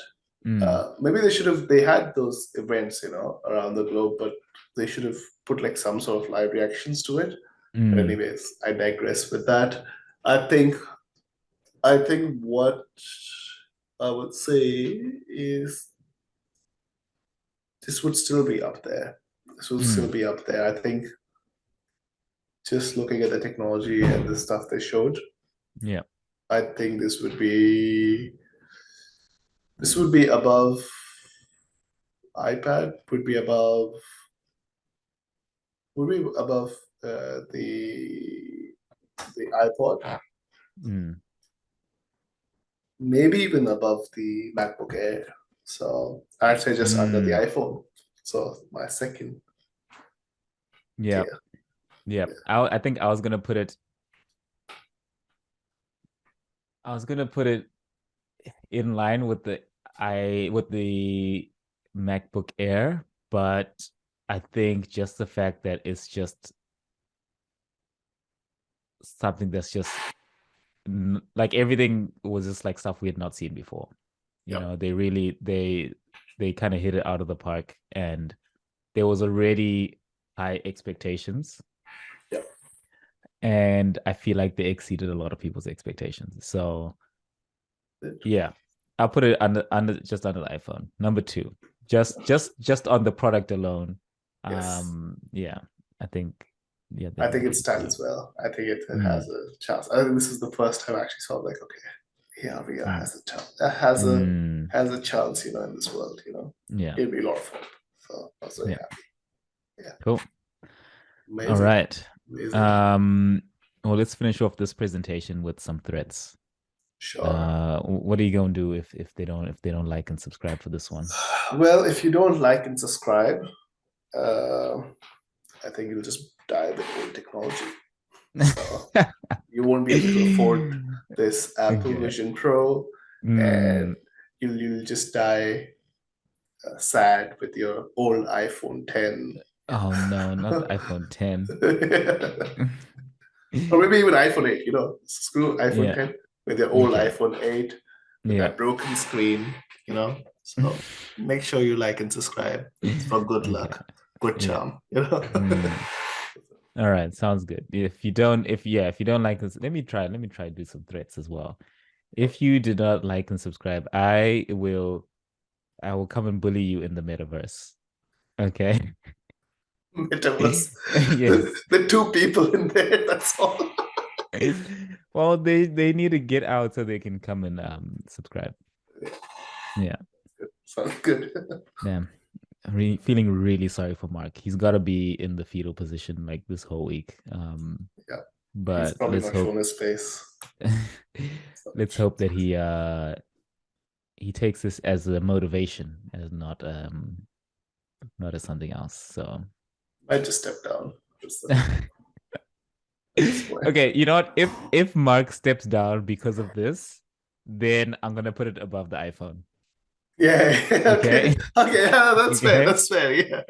Maybe they had those events, around the globe, but they should have put like some sort of live reactions to it. But anyways, I digress with that. I think what I would say is this would still be up there. This would still be up there. I think just looking at the technology and the stuff they showed, Yeah. I think this would be above iPad, would be above the iPod, maybe even above the MacBook Air. So I'd say just under the iPhone. So my second Yeah. tier. Yeah. I think I was gonna put it in line with the MacBook Air, but I think just the fact that it's just something that's just like everything was just like stuff we had not seen before. They really they kind of hit it out of the park, and there was already high expectations. Yep. And I feel like they exceeded a lot of people's expectations. So yeah, I'll put it just under the iPhone. Number 2. Just on the product alone. Yes. Yeah, I think I think it stands well. I think it has a chance. I think this is the first time I actually saw like, okay, yeah, VR has a chance. Has a chance, in this world, Yeah. It'd be a lot of fun. So I was very happy. Yeah. Cool. Amazing. All right. Amazing. Well, let's finish off this presentation with some threats. Sure. What are you gonna do if they don't like and subscribe for this one? Well, if you don't like and subscribe, I think you'll just die with old technology. So you won't be able to afford this Apple Vision Pro, and you'll just die sad with your old iPhone 10. Oh no, not the iPhone 10. Or maybe even iPhone 8, screw iPhone 10 with your old iPhone 8 with that broken screen, So make sure you like and subscribe. It's for good luck, good charm, All right, sounds good. If you don't like this, let me try to do some threats as well. If you did not like and subscribe, I will come and bully you in the metaverse. Okay. Metaverse. Yes. The 2 people in there, that's all. Well, they need to get out so they can come and subscribe. Yeah. Sounds good. Yeah. Feeling really sorry for Mark. He's got to be in the fetal position like this whole week. Yeah. But he's probably not showing his face. Let's hope that he takes this as a motivation, as not as something else. So I just step down. Okay, you know what? If Mark steps down because of this, then I'm gonna put it above the iPhone. Yeah. Okay. Okay. Okay. Yeah, that's fair. Okay. That's fair. Yeah.